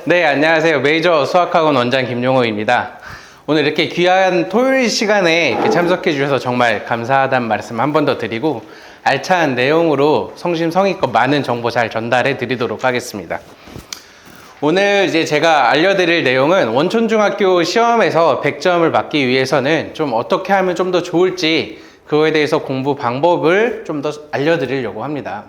네, 안녕하세요. 메이저 수학학원 원장 김용호입니다. 오늘 이렇게 귀한 토요일 시간에 이렇게 참석해 주셔서 정말 감사하다는 말씀 한 번 더 드리고 알찬 내용으로 성심성의껏 많은 정보 잘 전달해 드리도록 하겠습니다. 오늘 이제 제가 알려드릴 내용은 원촌중학교 시험에서 100점을 받기 위해서는 좀 어떻게 하면 좀 더 좋을지 그거에 대해서 공부 방법을 좀 더 알려드리려고 합니다.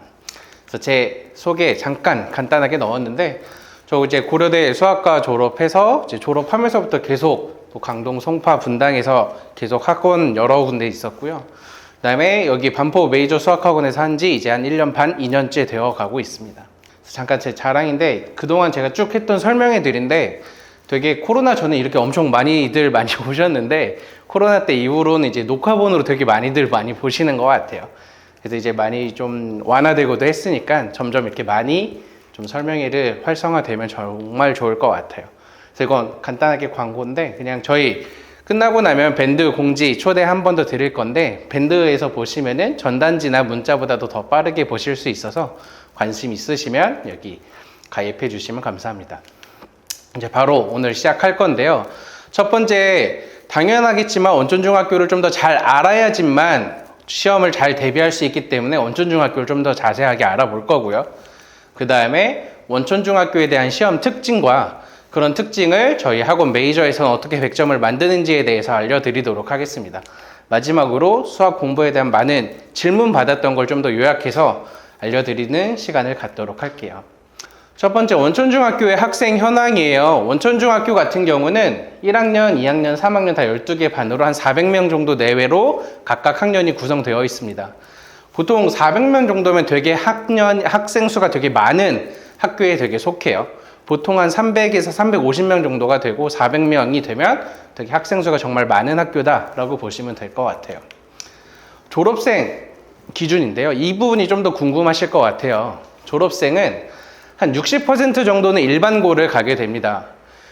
그래서 제 소개 잠깐 간단하게 넣었는데 저 이제 고려대 수학과 졸업해서 이제 졸업하면서부터 계속 또 강동, 송파, 분당에서 계속 학원 여러 군데 있었고요. 그 다음에 여기 반포 메이저 수학학원에서 한 지 이제 한 1년 반, 2년째 되어 가고 있습니다. 잠깐 제 자랑인데 그동안 제가 쭉 했던 설명해 드린데 되게 코로나 전에 이렇게 엄청 많이들 많이 보셨는데 코로나 때 이후로는 이제 녹화본으로 되게 많이들 많이 보시는 것 같아요. 그래서 이제 많이 좀 완화되고도 했으니까 점점 이렇게 많이 좀 설명회를 활성화되면 정말 좋을 것 같아요. 그래서 이건 간단하게 광고인데 그냥 저희 끝나고 나면 밴드 공지 초대 한 번 더 드릴 건데 밴드에서 보시면은 전단지나 문자보다도 더 빠르게 보실 수 있어서 관심 있으시면 여기 가입해 주시면 감사합니다. 이제 바로 오늘 시작할 건데요. 첫 번째 당연하겠지만 원촌중학교를 좀 더 잘 알아야지만 시험을 잘 대비할 수 있기 때문에 원촌중학교를 좀 더 자세하게 알아볼 거고요. 그 다음에 원촌중학교에 대한 시험 특징과 그런 특징을 저희 학원 메이저에서는 어떻게 100점을 만드는지에 대해서 알려드리도록 하겠습니다. 마지막으로 수학 공부에 대한 많은 질문 받았던 걸 좀 더 요약해서 알려드리는 시간을 갖도록 할게요. 첫 번째 원촌중학교의 학생 현황이에요. 원촌중학교 같은 경우는 1학년, 2학년, 3학년 다 12개 반으로 한 400명 정도 내외로 각각 학년이 구성되어 있습니다. 보통 400명 정도면 되게 학생 수가 되게 많은 학교에 되게 속해요. 보통 한 300에서 350명 정도가 되고 400명이 되면 되게 학생 수가 정말 많은 학교다라고 보시면 될 것 같아요. 졸업생 기준인데요. 이 부분이 좀 더 궁금하실 것 같아요. 졸업생은 한 60% 정도는 일반고를 가게 됩니다.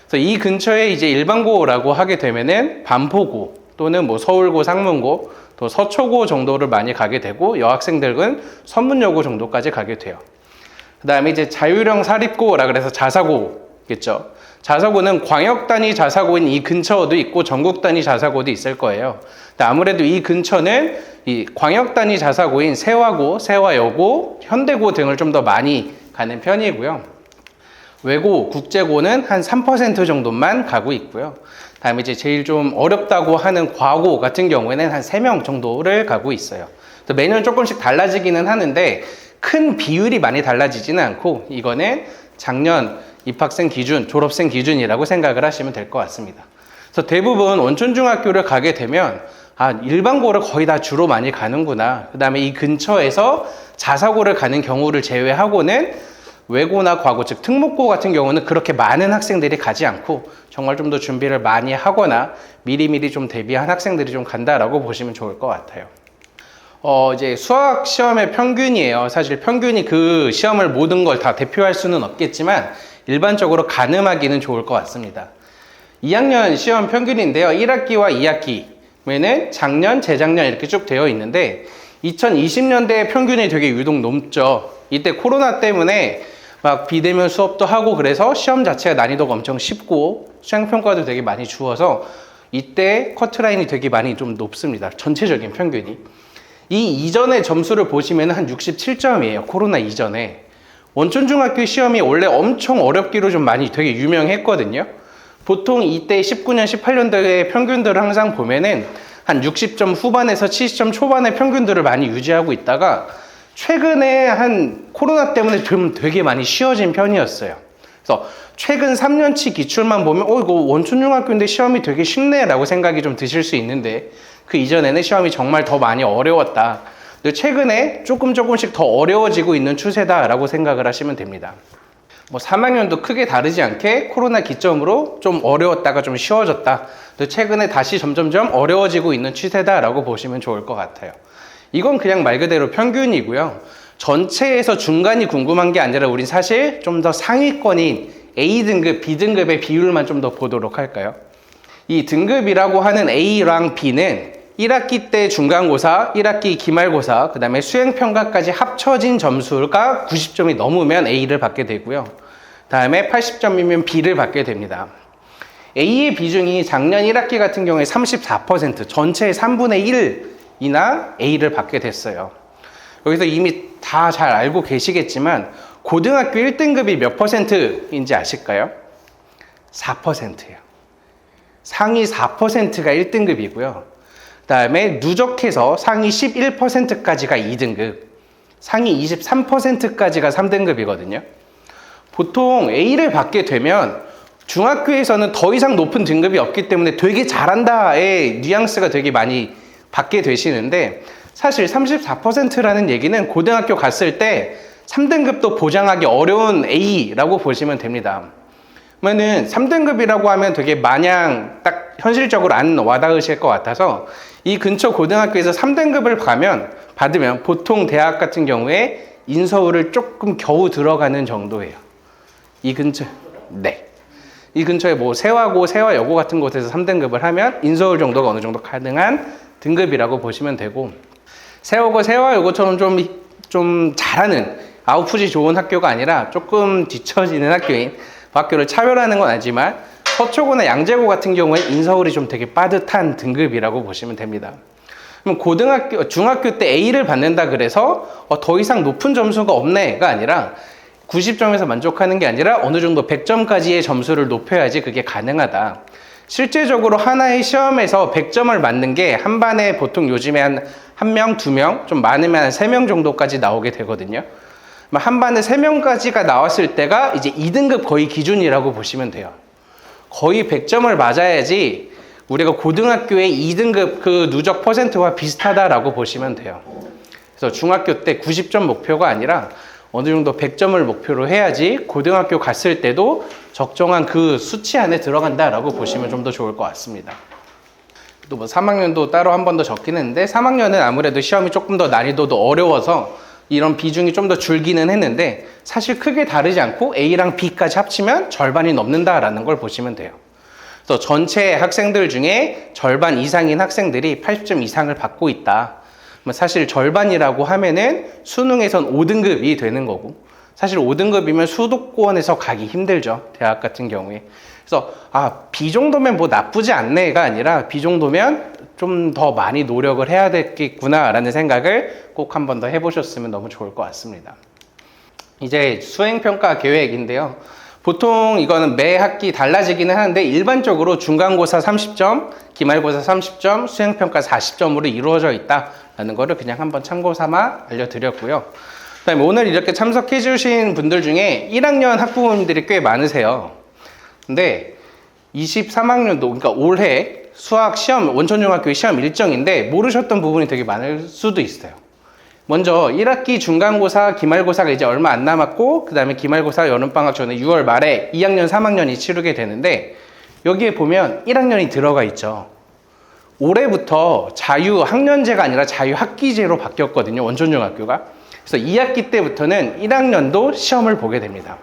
그래서 이 근처에 이제 일반고라고 하게 되면은 반포고 또는 뭐 서울고, 상문고, 또 서초고 정도를 많이 가게 되고 여학생들은 선문여고 정도까지 가게 돼요. 그 다음에 이제 자율형 사립고라 그래서 자사고겠죠. 자사고는 광역 단위 자사고인 이 근처도 있고 전국 단위 자사고도 있을 거예요. 근데 아무래도 이 근처는 이 광역 단위 자사고인 세화고, 세화여고, 현대고 등을 좀 더 많이 가는 편이고요. 외고, 국제고는 한 3% 정도만 가고 있고요. 다음에 이제 제일 좀 어렵다고 하는 과고 같은 경우에는 한 3명 정도를 가고 있어요. 매년 조금씩 달라지기는 하는데 큰 비율이 많이 달라지지는 않고 이거는 작년 입학생 기준, 졸업생 기준이라고 생각을 하시면 될 것 같습니다. 그래서 대부분 원촌중학교를 가게 되면 일반고를 거의 다 주로 많이 가는구나. 그 다음에 이 근처에서 자사고를 가는 경우를 제외하고는 외고나 과고, 즉 특목고 같은 경우는 그렇게 많은 학생들이 가지 않고 정말 좀 더 준비를 많이 하거나 미리미리 좀 대비한 학생들이 좀 간다라고 보시면 좋을 것 같아요. 이제 수학 시험의 평균이에요. 사실 평균이 그 시험을 모든 걸 다 대표할 수는 없겠지만 일반적으로 가늠하기는 좋을 것 같습니다. 2학년 시험 평균인데요. 1학기와 2학기에는 작년, 재작년 이렇게 쭉 되어 있는데 2020년대 평균이 되게 유독 높죠. 이때 코로나 때문에 막 비대면 수업도 하고 그래서 시험 자체가 난이도가 엄청 쉽고 수행평가도 되게 많이 주어서 이때 커트라인이 되게 많이 좀 높습니다. 전체적인 평균이. 이 이전의 점수를 보시면 한 67점이에요. 코로나 이전에. 원촌중학교 시험이 원래 엄청 어렵기로 좀 많이 되게 유명했거든요. 보통 이때 19년, 18년도의 평균들을 항상 보면은 한 60점 후반에서 70점 초반의 평균들을 많이 유지하고 있다가 최근에 한 코로나 때문에 좀 되게 많이 쉬워진 편이었어요. 그래서 최근 3년치 기출만 보면 이거 원촌중학교인데 시험이 되게 쉽네 라고 생각이 좀 드실 수 있는데 그 이전에는 시험이 정말 더 많이 어려웠다. 근데 최근에 조금씩 더 어려워지고 있는 추세다라고 생각을 하시면 됩니다. 3학년도 크게 다르지 않게 코로나 기점으로 좀 어려웠다가 좀 쉬워졌다. 최근에 다시 점점점 어려워지고 있는 추세다라고 보시면 좋을 것 같아요. 이건 그냥 말 그대로 평균이고요. 전체에서 중간이 궁금한 게 아니라 우린 사실 좀 더 상위권인 A등급, B등급의 비율만 좀 더 보도록 할까요? 이 등급이라고 하는 A랑 B는 1학기 때 중간고사, 1학기 기말고사, 그 다음에 수행평가까지 합쳐진 점수가 90점이 넘으면 A를 받게 되고요. 그 다음에 80점이면 B를 받게 됩니다. A의 비중이 작년 1학기 같은 경우에 34%, 전체의 3분의 1이나 A를 받게 됐어요. 여기서 이미 다 잘 알고 계시겠지만 고등학교 1등급이 몇 %인지 아실까요? 4%예요. 상위 4%가 1등급이고요. 그 다음에 누적해서 상위 11%까지가 2등급, 상위 23%까지가 3등급이거든요. 보통 A를 받게 되면 중학교에서는 더 이상 높은 등급이 없기 때문에 되게 잘한다의 뉘앙스가 되게 많이 받게 되시는데, 사실 34%라는 얘기는 고등학교 갔을 때 3등급도 보장하기 어려운 A라고 보시면 됩니다. 그러면은 3등급이라고 하면 되게 마냥 딱 현실적으로 안 와닿으실 것 같아서 이 근처 고등학교에서 3등급을 받으면 보통 대학 같은 경우에 인서울을 조금 겨우 들어가는 정도예요. 이 근처, 네. 이 근처에 뭐 세화고, 세화여고 같은 곳에서 3등급을 하면 인서울 정도가 어느 정도 가능한 등급이라고 보시면 되고, 세화고, 세화여고처럼 좀 잘하는 아웃풋이 좋은 학교가 아니라 조금 뒤처지는 학교를 차별하는 건 아니지만 서초고나 양재고 같은 경우에 인서울이 좀 되게 빠듯한 등급이라고 보시면 됩니다. 그럼 중학교 때 A를 받는다 그래서 더 이상 높은 점수가 없네가 아니라 90점에서 만족하는 게 아니라 어느 정도 100점까지의 점수를 높여야지 그게 가능하다. 실제적으로 하나의 시험에서 100점을 맞는 게 한 반에 보통 요즘에 한 명, 2명, 좀 많으면 한 3명 정도까지 나오게 되거든요. 한 반에 3명까지가 나왔을 때가 이제 2등급 거의 기준이라고 보시면 돼요. 거의 100점을 맞아야지 우리가 고등학교의 2등급 그 누적 퍼센트와 비슷하다라고 보시면 돼요. 그래서 중학교 때 90점 목표가 아니라 어느 정도 100점을 목표로 해야지 고등학교 갔을 때도 적정한 그 수치 안에 들어간다라고 보시면 좀 더 좋을 것 같습니다. 또 뭐 3학년도 따로 한 번 더 적긴 했는데 3학년은 아무래도 시험이 조금 더 난이도도 어려워서 이런 비중이 좀 더 줄기는 했는데 사실 크게 다르지 않고 A랑 B까지 합치면 절반이 넘는다라는 걸 보시면 돼요. 그래서 전체 학생들 중에 절반 이상인 학생들이 80점 이상을 받고 있다. 사실 절반이라고 하면은 수능에선 5등급이 되는 거고, 사실 5등급이면 수도권에서 가기 힘들죠. 대학 같은 경우에. 그래서 B 정도면 뭐 나쁘지 않네가 아니라 B 정도면 좀 더 많이 노력을 해야 되겠구나 라는 생각을 꼭 한 번 더 해보셨으면 너무 좋을 것 같습니다. 이제 수행평가 계획인데요. 보통 이거는 매 학기 달라지기는 하는데 일반적으로 중간고사 30점, 기말고사 30점, 수행평가 40점으로 이루어져 있다라는 거를 그냥 한번 참고 삼아 알려드렸고요. 그다음에 오늘 이렇게 참석해 주신 분들 중에 1학년 학부모님들이 꽤 많으세요. 근데 23학년도, 그러니까 올해 수학 시험, 원천중학교 시험 일정인데 모르셨던 부분이 되게 많을 수도 있어요. 먼저 1학기 중간고사, 기말고사가 이제 얼마 안 남았고, 그 다음에 기말고사 여름방학 전에 6월 말에 2학년, 3학년이 치르게 되는데, 여기에 보면 1학년이 들어가 있죠. 올해부터 자유학년제가 아니라 자유학기제로 바뀌었거든요, 원천중학교가. 그래서 2학기 때부터는 1학년도 시험을 보게 됩니다.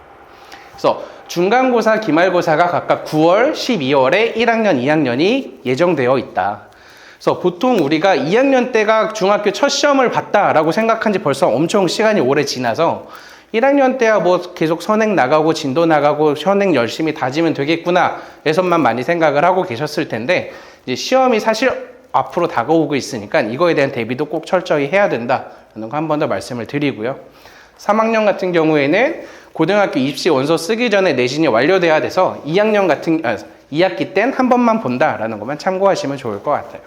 그래서 중간고사, 기말고사가 각각 9월, 12월에 1학년, 2학년이 예정되어 있다. 그래서 보통 우리가 2학년 때가 중학교 첫 시험을 봤다라고 생각한 지 벌써 엄청 시간이 오래 지나서 1학년 때야 뭐 계속 선행 나가고 진도 나가고 현행 열심히 다지면 되겠구나 에서만 많이 생각을 하고 계셨을 텐데, 이제 시험이 사실 앞으로 다가오고 있으니까 이거에 대한 대비도 꼭 철저히 해야 된다라는 거 한 번 더 말씀을 드리고요. 3학년 같은 경우에는 고등학교 입시 원서 쓰기 전에 내신이 완료돼야 돼서 2학기 땐 한 번만 본다라는 것만 참고하시면 좋을 것 같아요.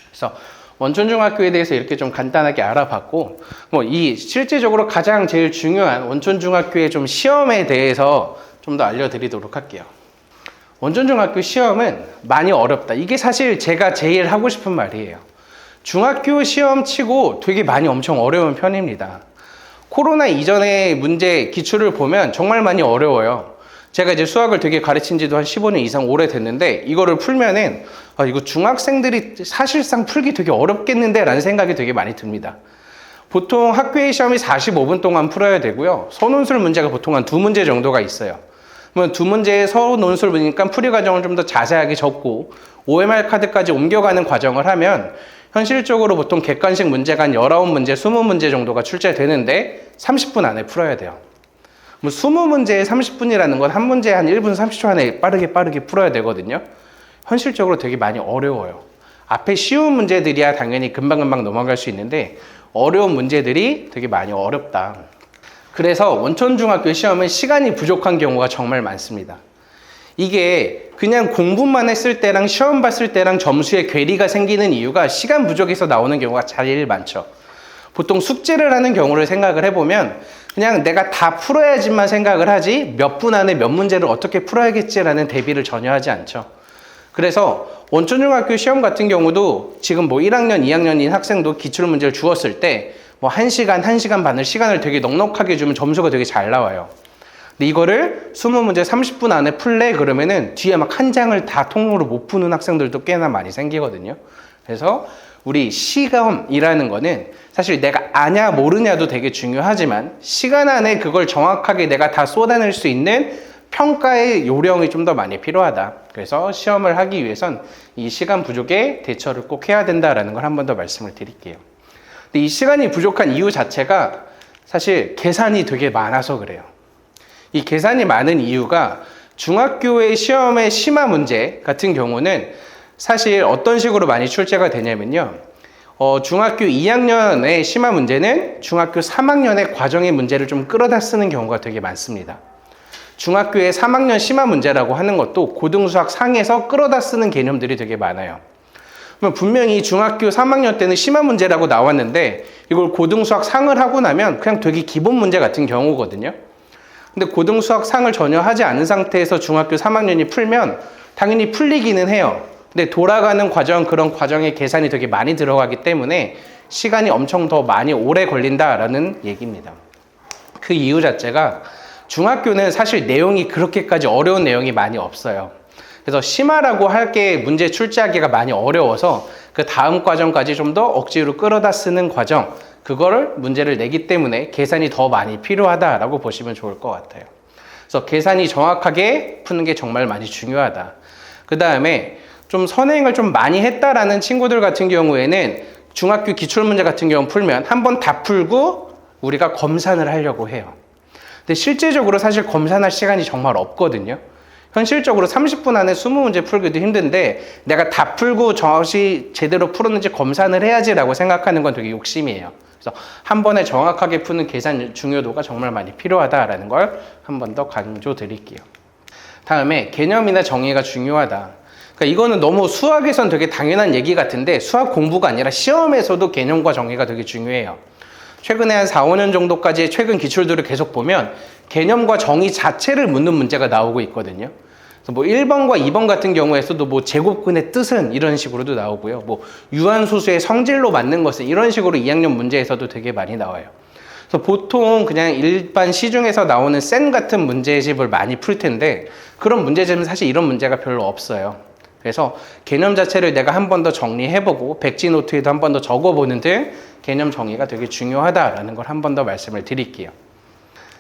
그래서 원천중학교에 대해서 이렇게 좀 간단하게 알아봤고, 뭐 이 실제적으로 가장 제일 중요한 원천중학교의 좀 시험에 대해서 좀 더 알려드리도록 할게요. 원천중학교 시험은 많이 어렵다. 이게 사실 제가 제일 하고 싶은 말이에요. 중학교 시험 치고 되게 많이 엄청 어려운 편입니다. 코로나 이전의 문제 기출을 보면 정말 많이 어려워요. 제가 이제 수학을 되게 가르친 지도 한 15년 이상 오래됐는데, 이거를 풀면은 이거 중학생들이 사실상 풀기 되게 어렵겠는데 라는 생각이 되게 많이 듭니다. 보통 학교의 시험이 45분 동안 풀어야 되고요. 서논술 문제가 보통 한 2문제 정도가 있어요. 그러면 2문제의 서논술 보니까 풀이 과정을 좀 더 자세하게 적고 OMR 카드까지 옮겨가는 과정을 하면 현실적으로 보통 객관식 문제가 한 19문제, 20문제 정도가 출제되는데 30분 안에 풀어야 돼요. 뭐 20문제에 30분이라는 건 한 문제 한 1분 30초 안에 빠르게 풀어야 되거든요. 현실적으로 되게 많이 어려워요. 앞에 쉬운 문제들이야 당연히 금방금방 넘어갈 수 있는데 어려운 문제들이 되게 많이 어렵다. 그래서 원천중학교 시험은 시간이 부족한 경우가 정말 많습니다. 이게 그냥 공부만 했을 때랑 시험 봤을 때랑 점수에 괴리가 생기는 이유가 시간 부족에서 나오는 경우가 제일 많죠. 보통 숙제를 하는 경우를 생각을 해보면 그냥 내가 다 풀어야지만 생각을 하지 몇 분 안에 몇 문제를 어떻게 풀어야겠지라는 대비를 전혀 하지 않죠. 그래서 원천중학교 시험 같은 경우도 지금 뭐 1학년, 2학년인 학생도 기출문제를 주었을 때 뭐 1시간, 1시간 반을 시간을 되게 넉넉하게 주면 점수가 되게 잘 나와요. 근데 이거를 20문제 30분 안에 풀래? 그러면은 뒤에 막 한 장을 다 통으로 못 푸는 학생들도 꽤나 많이 생기거든요. 그래서 우리 시험이라는 거는 사실 내가 아냐 모르냐도 되게 중요하지만 시간 안에 그걸 정확하게 내가 다 쏟아낼 수 있는 평가의 요령이 좀 더 많이 필요하다. 그래서 시험을 하기 위해선 이 시간 부족에 대처를 꼭 해야 된다라는 걸 한 번 더 말씀을 드릴게요. 근데 이 시간이 부족한 이유 자체가 사실 계산이 되게 많아서 그래요. 이 계산이 많은 이유가 중학교의 시험의 심화 문제 같은 경우는 사실 어떤 식으로 많이 출제가 되냐면요. 중학교 2학년의 심화 문제는 중학교 3학년의 과정의 문제를 좀 끌어다 쓰는 경우가 되게 많습니다. 중학교의 3학년 심화 문제라고 하는 것도 고등수학 상에서 끌어다 쓰는 개념들이 되게 많아요. 그러면 분명히 중학교 3학년 때는 심화 문제라고 나왔는데 이걸 고등수학 상을 하고 나면 그냥 되게 기본 문제 같은 경우거든요. 근데 고등수학 상을 전혀 하지 않은 상태에서 중학교 3학년이 풀면 당연히 풀리기는 해요. 근데 돌아가는 과정, 그런 과정에 계산이 되게 많이 들어가기 때문에 시간이 엄청 더 많이 오래 걸린다라는 얘기입니다. 그 이유 자체가 중학교는 사실 내용이 그렇게까지 어려운 내용이 많이 없어요. 그래서 심화라고 할 게 문제 출제하기가 많이 어려워서 그 다음 과정까지 좀 더 억지로 끌어다 쓰는 과정, 그거를 문제를 내기 때문에 계산이 더 많이 필요하다라고 보시면 좋을 것 같아요. 그래서 계산이 정확하게 푸는 게 정말 많이 중요하다. 그 다음에 좀 선행을 좀 많이 했다라는 친구들 같은 경우에는 중학교 기출문제 같은 경우 풀면 한번 다 풀고 우리가 검산을 하려고 해요. 근데 실제적으로 사실 검산할 시간이 정말 없거든요. 현실적으로 30분 안에 20문제 풀기도 힘든데 내가 다 풀고 정확히 제대로 풀었는지 검산을 해야지라고 생각하는 건 되게 욕심이에요. 그래서 한 번에 정확하게 푸는 계산 중요도가 정말 많이 필요하다라는 걸 한 번 더 강조 드릴게요. 다음에 개념이나 정의가 중요하다. 그러니까 이거는 너무 수학에선 되게 당연한 얘기 같은데 수학 공부가 아니라 시험에서도 개념과 정의가 되게 중요해요. 최근에 한 4, 5년 정도까지의 최근 기출들을 계속 보면 개념과 정의 자체를 묻는 문제가 나오고 있거든요. 그래서 뭐 1번과 2번 같은 경우에서도 뭐 제곱근의 뜻은 이런 식으로도 나오고요. 뭐 유한소수의 성질로 맞는 것은 이런 식으로 2학년 문제에서도 되게 많이 나와요. 그래서 보통 그냥 일반 시중에서 나오는 쌤 같은 문제집을 많이 풀 텐데 그런 문제집은 사실 이런 문제가 별로 없어요. 그래서 개념 자체를 내가 한 번 더 정리해보고 백지노트에도 한 번 더 적어보는 등 개념 정의가 되게 중요하다라는 걸 한 번 더 말씀을 드릴게요.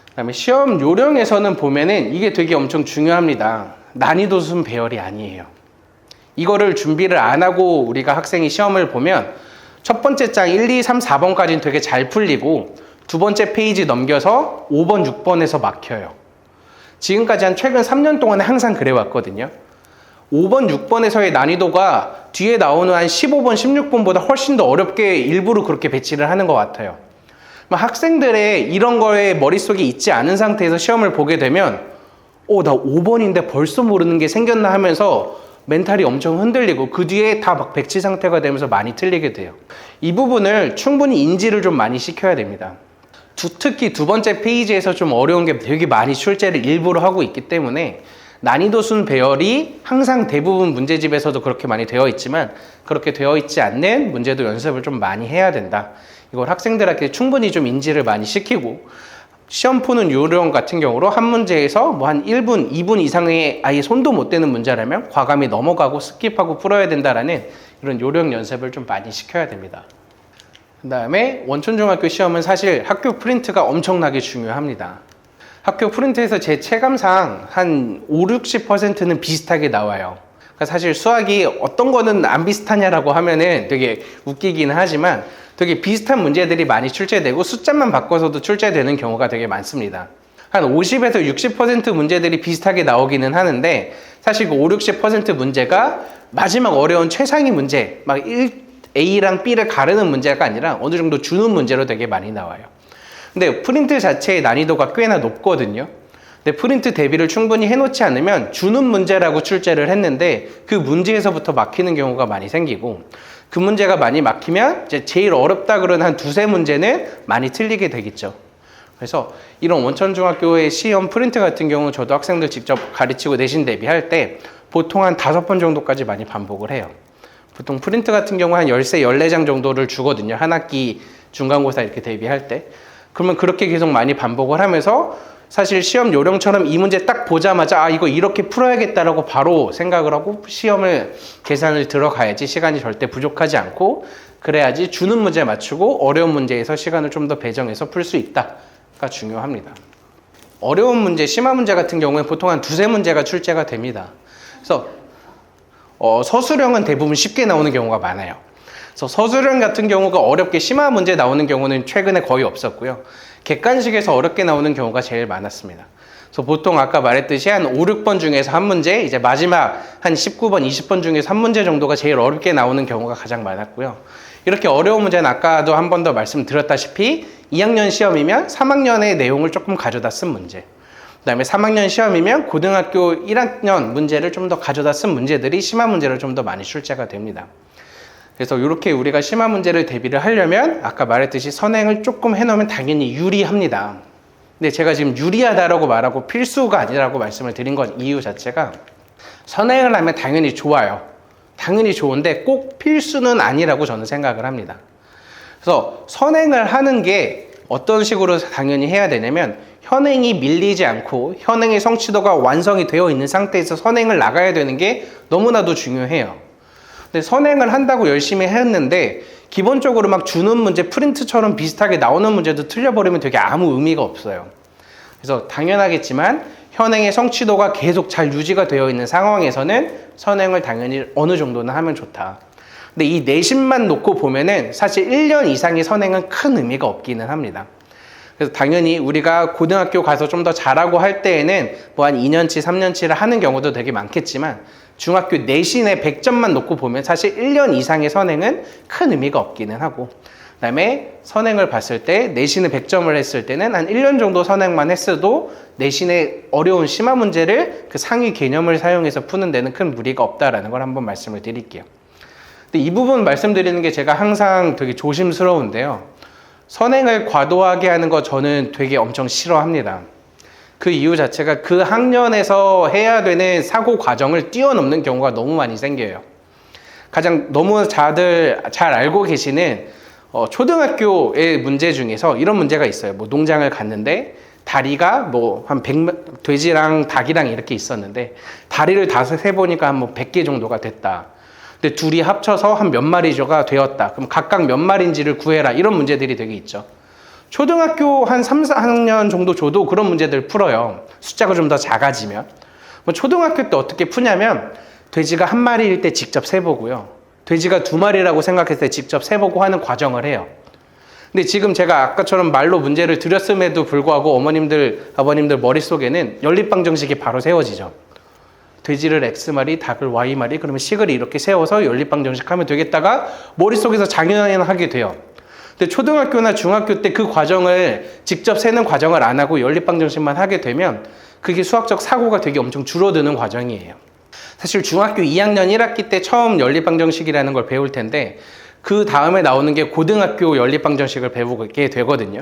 그 다음에 시험 요령에서는 보면은 이게 되게 엄청 중요합니다. 난이도 순 배열이 아니에요. 이거를 준비를 안 하고 우리가 학생이 시험을 보면 첫 번째 장 1, 2, 3, 4번까지는 되게 잘 풀리고 두 번째 페이지 넘겨서 5번, 6번에서 막혀요. 지금까지 한 최근 3년 동안에 항상 그래왔거든요. 5번, 6번에서의 난이도가 뒤에 나오는 한 15번, 16번보다 훨씬 더 어렵게 일부러 그렇게 배치를 하는 것 같아요. 학생들의 이런 거에 머릿속에 있지 않은 상태에서 시험을 보게 되면 나 5번인데 벌써 모르는 게 생겼나 하면서 멘탈이 엄청 흔들리고 그 뒤에 다 막 백지 상태가 되면서 많이 틀리게 돼요. 이 부분을 충분히 인지를 좀 많이 시켜야 됩니다. 특히 두 번째 페이지에서 좀 어려운 게 되게 많이 출제를 일부러 하고 있기 때문에 난이도 순 배열이 항상 대부분 문제집에서도 그렇게 많이 되어 있지만 그렇게 되어 있지 않는 문제도 연습을 좀 많이 해야 된다. 이걸 학생들한테 충분히 좀 인지를 많이 시키고 시험 푸는 요령 같은 경우로 한 문제에서 뭐 한 1분, 2분 이상의 아예 손도 못 대는 문제라면 과감히 넘어가고 스킵하고 풀어야 된다라는 이런 요령 연습을 좀 많이 시켜야 됩니다. 그 다음에 원천중학교 시험은 사실 학교 프린트가 엄청나게 중요합니다. 학교 프린트에서 제 체감상 한 5, 60%는 비슷하게 나와요. 그러니까 사실 수학이 어떤 거는 안 비슷하냐라고 하면은 되게 웃기기는 하지만 되게 비슷한 문제들이 많이 출제되고 숫자만 바꿔서도 출제되는 경우가 되게 많습니다. 한 50에서 60% 문제들이 비슷하게 나오기는 하는데 사실 그 5, 60% 문제가 마지막 어려운 최상위 문제, 막 A랑 B를 가르는 문제가 아니라 어느 정도 주는 문제로 되게 많이 나와요. 근데 프린트 자체의 난이도가 꽤나 높거든요. 근데 프린트 대비를 충분히 해놓지 않으면 주는 문제라고 출제를 했는데 그 문제에서부터 막히는 경우가 많이 생기고 그 문제가 많이 막히면 이제 제일 어렵다 그러는 한 두세 문제는 많이 틀리게 되겠죠. 그래서 이런 원천중학교의 시험 프린트 같은 경우는 저도 학생들 직접 가르치고 내신 대비할 때 보통 한 5번 정도까지 많이 반복을 해요. 보통 프린트 같은 경우 한 13, 14장 정도를 주거든요. 한 학기 중간고사 이렇게 대비할 때. 그러면 그렇게 계속 많이 반복을 하면서 사실 시험 요령처럼 이 문제 딱 보자마자 아 이거 이렇게 풀어야겠다라고 바로 생각을 하고 시험을 계산을 들어가야지 시간이 절대 부족하지 않고 그래야지 주는 문제 맞추고 어려운 문제에서 시간을 좀 더 배정해서 풀 수 있다가 중요합니다. 어려운 문제, 심화 문제 같은 경우에 보통 한 두세 문제가 출제가 됩니다. 그래서 서술형은 대부분 쉽게 나오는 경우가 많아요. 그래서 서술형 같은 경우가 어렵게 심화 문제 나오는 경우는 최근에 거의 없었고요. 객관식에서 어렵게 나오는 경우가 제일 많았습니다. 그래서 보통 아까 말했듯이 한 5, 6번 중에서 한 문제, 이제 마지막 한 19번, 20번 중에서 한 문제 정도가 제일 어렵게 나오는 경우가 가장 많았고요. 이렇게 어려운 문제는 아까도 한 번 더 말씀드렸다시피 2학년 시험이면 3학년의 내용을 조금 가져다 쓴 문제, 그 다음에 3학년 시험이면 고등학교 1학년 문제를 좀 더 가져다 쓴 문제들이 심화 문제로 좀 더 많이 출제가 됩니다. 그래서 이렇게 우리가 심화 문제를 대비를 하려면 아까 말했듯이 선행을 조금 해놓으면 당연히 유리합니다. 근데 제가 지금 유리하다라고 말하고 필수가 아니라고 말씀을 드린 것 이유 자체가 선행을 하면 당연히 좋아요. 당연히 좋은데 꼭 필수는 아니라고 저는 생각을 합니다. 그래서 선행을 하는 게 어떤 식으로 당연히 해야 되냐면 현행이 밀리지 않고 현행의 성취도가 완성이 되어 있는 상태에서 선행을 나가야 되는 게 너무나도 중요해요. 근데 선행을 한다고 열심히 했는데 기본적으로 막 주는 문제 프린트처럼 비슷하게 나오는 문제도 틀려버리면 되게 아무 의미가 없어요. 그래서 당연하겠지만 현행의 성취도가 계속 잘 유지가 되어 있는 상황에서는 선행을 당연히 어느 정도는 하면 좋다. 근데 이 내신만 놓고 보면은 사실 1년 이상의 선행은 큰 의미가 없기는 합니다. 그래서 당연히 우리가 고등학교 가서 좀 더 잘하고 할 때에는 뭐 한 2년치, 3년치를 하는 경우도 되게 많겠지만 중학교 내신의 100점만 놓고 보면 사실 1년 이상의 선행은 큰 의미가 없기는 하고 그 다음에 선행을 봤을 때 내신을 100점을 했을 때는 한 1년 정도 선행만 했어도 내신의 어려운 심화 문제를 그 상위 개념을 사용해서 푸는 데는 큰 무리가 없다라는 걸 한번 말씀을 드릴게요. 근데 이 부분 말씀드리는 게 제가 항상 되게 조심스러운데요. 선행을 과도하게 하는 거 저는 되게 엄청 싫어합니다. 그 이유 자체가 그 학년에서 해야 되는 사고 과정을 뛰어넘는 경우가 너무 많이 생겨요. 가장 너무 다들 잘 알고 계시는 초등학교의 문제 중에서 이런 문제가 있어요. 뭐 농장을 갔는데 다리가 뭐 한 100, 돼지랑 닭이랑 이렇게 있었는데 다리를 다 세보니까 한 뭐 100개 정도가 됐다. 근데 둘이 합쳐서 한 몇 마리조가 되었다. 그럼 각각 몇 마리인지를 구해라. 이런 문제들이 되게 있죠. 초등학교 한 3, 4학년 정도 줘도 그런 문제들 풀어요. 숫자가 좀 더 작아지면. 뭐 초등학교 때 어떻게 푸냐면 돼지가 한 마리일 때 직접 세보고요. 돼지가 두 마리라고 생각했을 때 직접 세보고 하는 과정을 해요. 근데 지금 제가 아까처럼 말로 문제를 드렸음에도 불구하고 어머님들, 아버님들 머릿속에는 연립방정식이 바로 세워지죠. 돼지를 X마리, 닭을 Y마리, 그러면 식을 이렇게 세워서 연립방정식 하면 되겠다가 머릿속에서 장연하게 돼요. 근데 초등학교나 중학교 때 그 과정을 직접 세는 과정을 안 하고 연립방정식만 하게 되면 그게 수학적 사고가 되게 엄청 줄어드는 과정이에요. 사실 중학교 2학년 1학기 때 처음 연립방정식이라는 걸 배울 텐데 그 다음에 나오는 게 고등학교 연립방정식을 배우게 되거든요.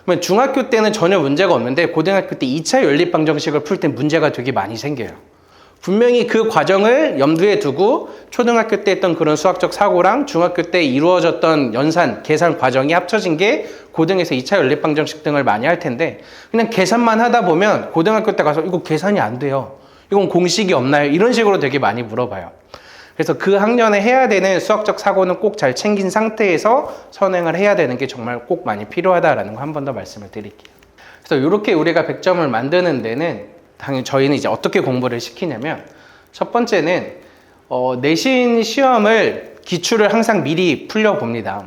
그러면 중학교 때는 전혀 문제가 없는데 고등학교 때 2차 연립방정식을 풀 때 문제가 되게 많이 생겨요. 분명히 그 과정을 염두에 두고 초등학교 때 했던 그런 수학적 사고랑 중학교 때 이루어졌던 연산, 계산 과정이 합쳐진 게 고등에서 2차 연립방정식 등을 많이 할 텐데 그냥 계산만 하다 보면 고등학교 때 가서 이거 계산이 안 돼요. 이건 공식이 없나요? 이런 식으로 되게 많이 물어봐요. 그래서 그 학년에 해야 되는 수학적 사고는 꼭 잘 챙긴 상태에서 선행을 해야 되는 게 정말 꼭 많이 필요하다라는 거 한 번 더 말씀을 드릴게요. 그래서 이렇게 우리가 100점을 만드는 데는 당연히 저희는 이제 어떻게 공부를 시키냐면 첫 번째는 내신 시험을 기출을 항상 미리 풀려봅니다.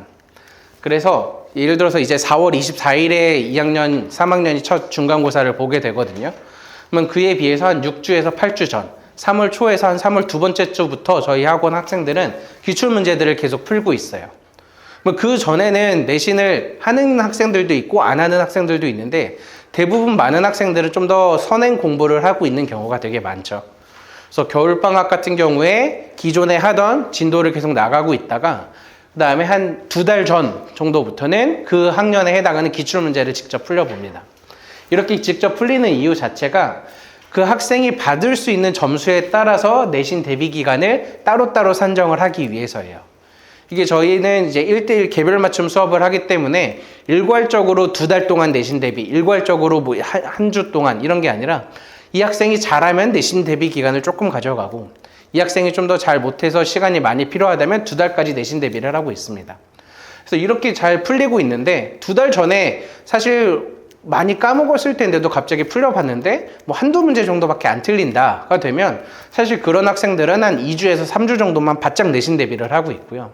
그래서 예를 들어서 이제 4월 24일에 2학년, 3학년이 첫 중간고사를 보게 되거든요. 그러면 그에 비해서 한 6주에서 8주 전, 3월 초에서 한 3월 두 번째 주부터 저희 학원 학생들은 기출문제들을 계속 풀고 있어요. 그 전에는 내신을 하는 학생들도 있고 안 하는 학생들도 있는데 대부분 많은 학생들은 좀 더 선행 공부를 하고 있는 경우가 되게 많죠. 그래서 겨울방학 같은 경우에 기존에 하던 진도를 계속 나가고 있다가 그 다음에 한 2달 전 정도부터는 그 학년에 해당하는 기출문제를 직접 풀려봅니다. 이렇게 직접 풀리는 이유 자체가 그 학생이 받을 수 있는 점수에 따라서 내신 대비 기간을 따로따로 산정을 하기 위해서예요. 이게 저희는 이제 1대1 개별 맞춤 수업을 하기 때문에 일괄적으로 2달 동안 내신 대비, 일괄적으로 뭐 한 주 동안 이런 게 아니라 이 학생이 잘하면 내신 대비 기간을 조금 가져가고 이 학생이 좀 더 잘 못해서 시간이 많이 필요하다면 2달까지 내신 대비를 하고 있습니다. 그래서 이렇게 잘 풀리고 있는데 2달 전에 사실 많이 까먹었을 텐데도 갑자기 풀려봤는데 뭐 한두 문제 정도밖에 안 틀린다가 되면 사실 그런 학생들은 한 2주에서 3주 정도만 바짝 내신 대비를 하고 있고요.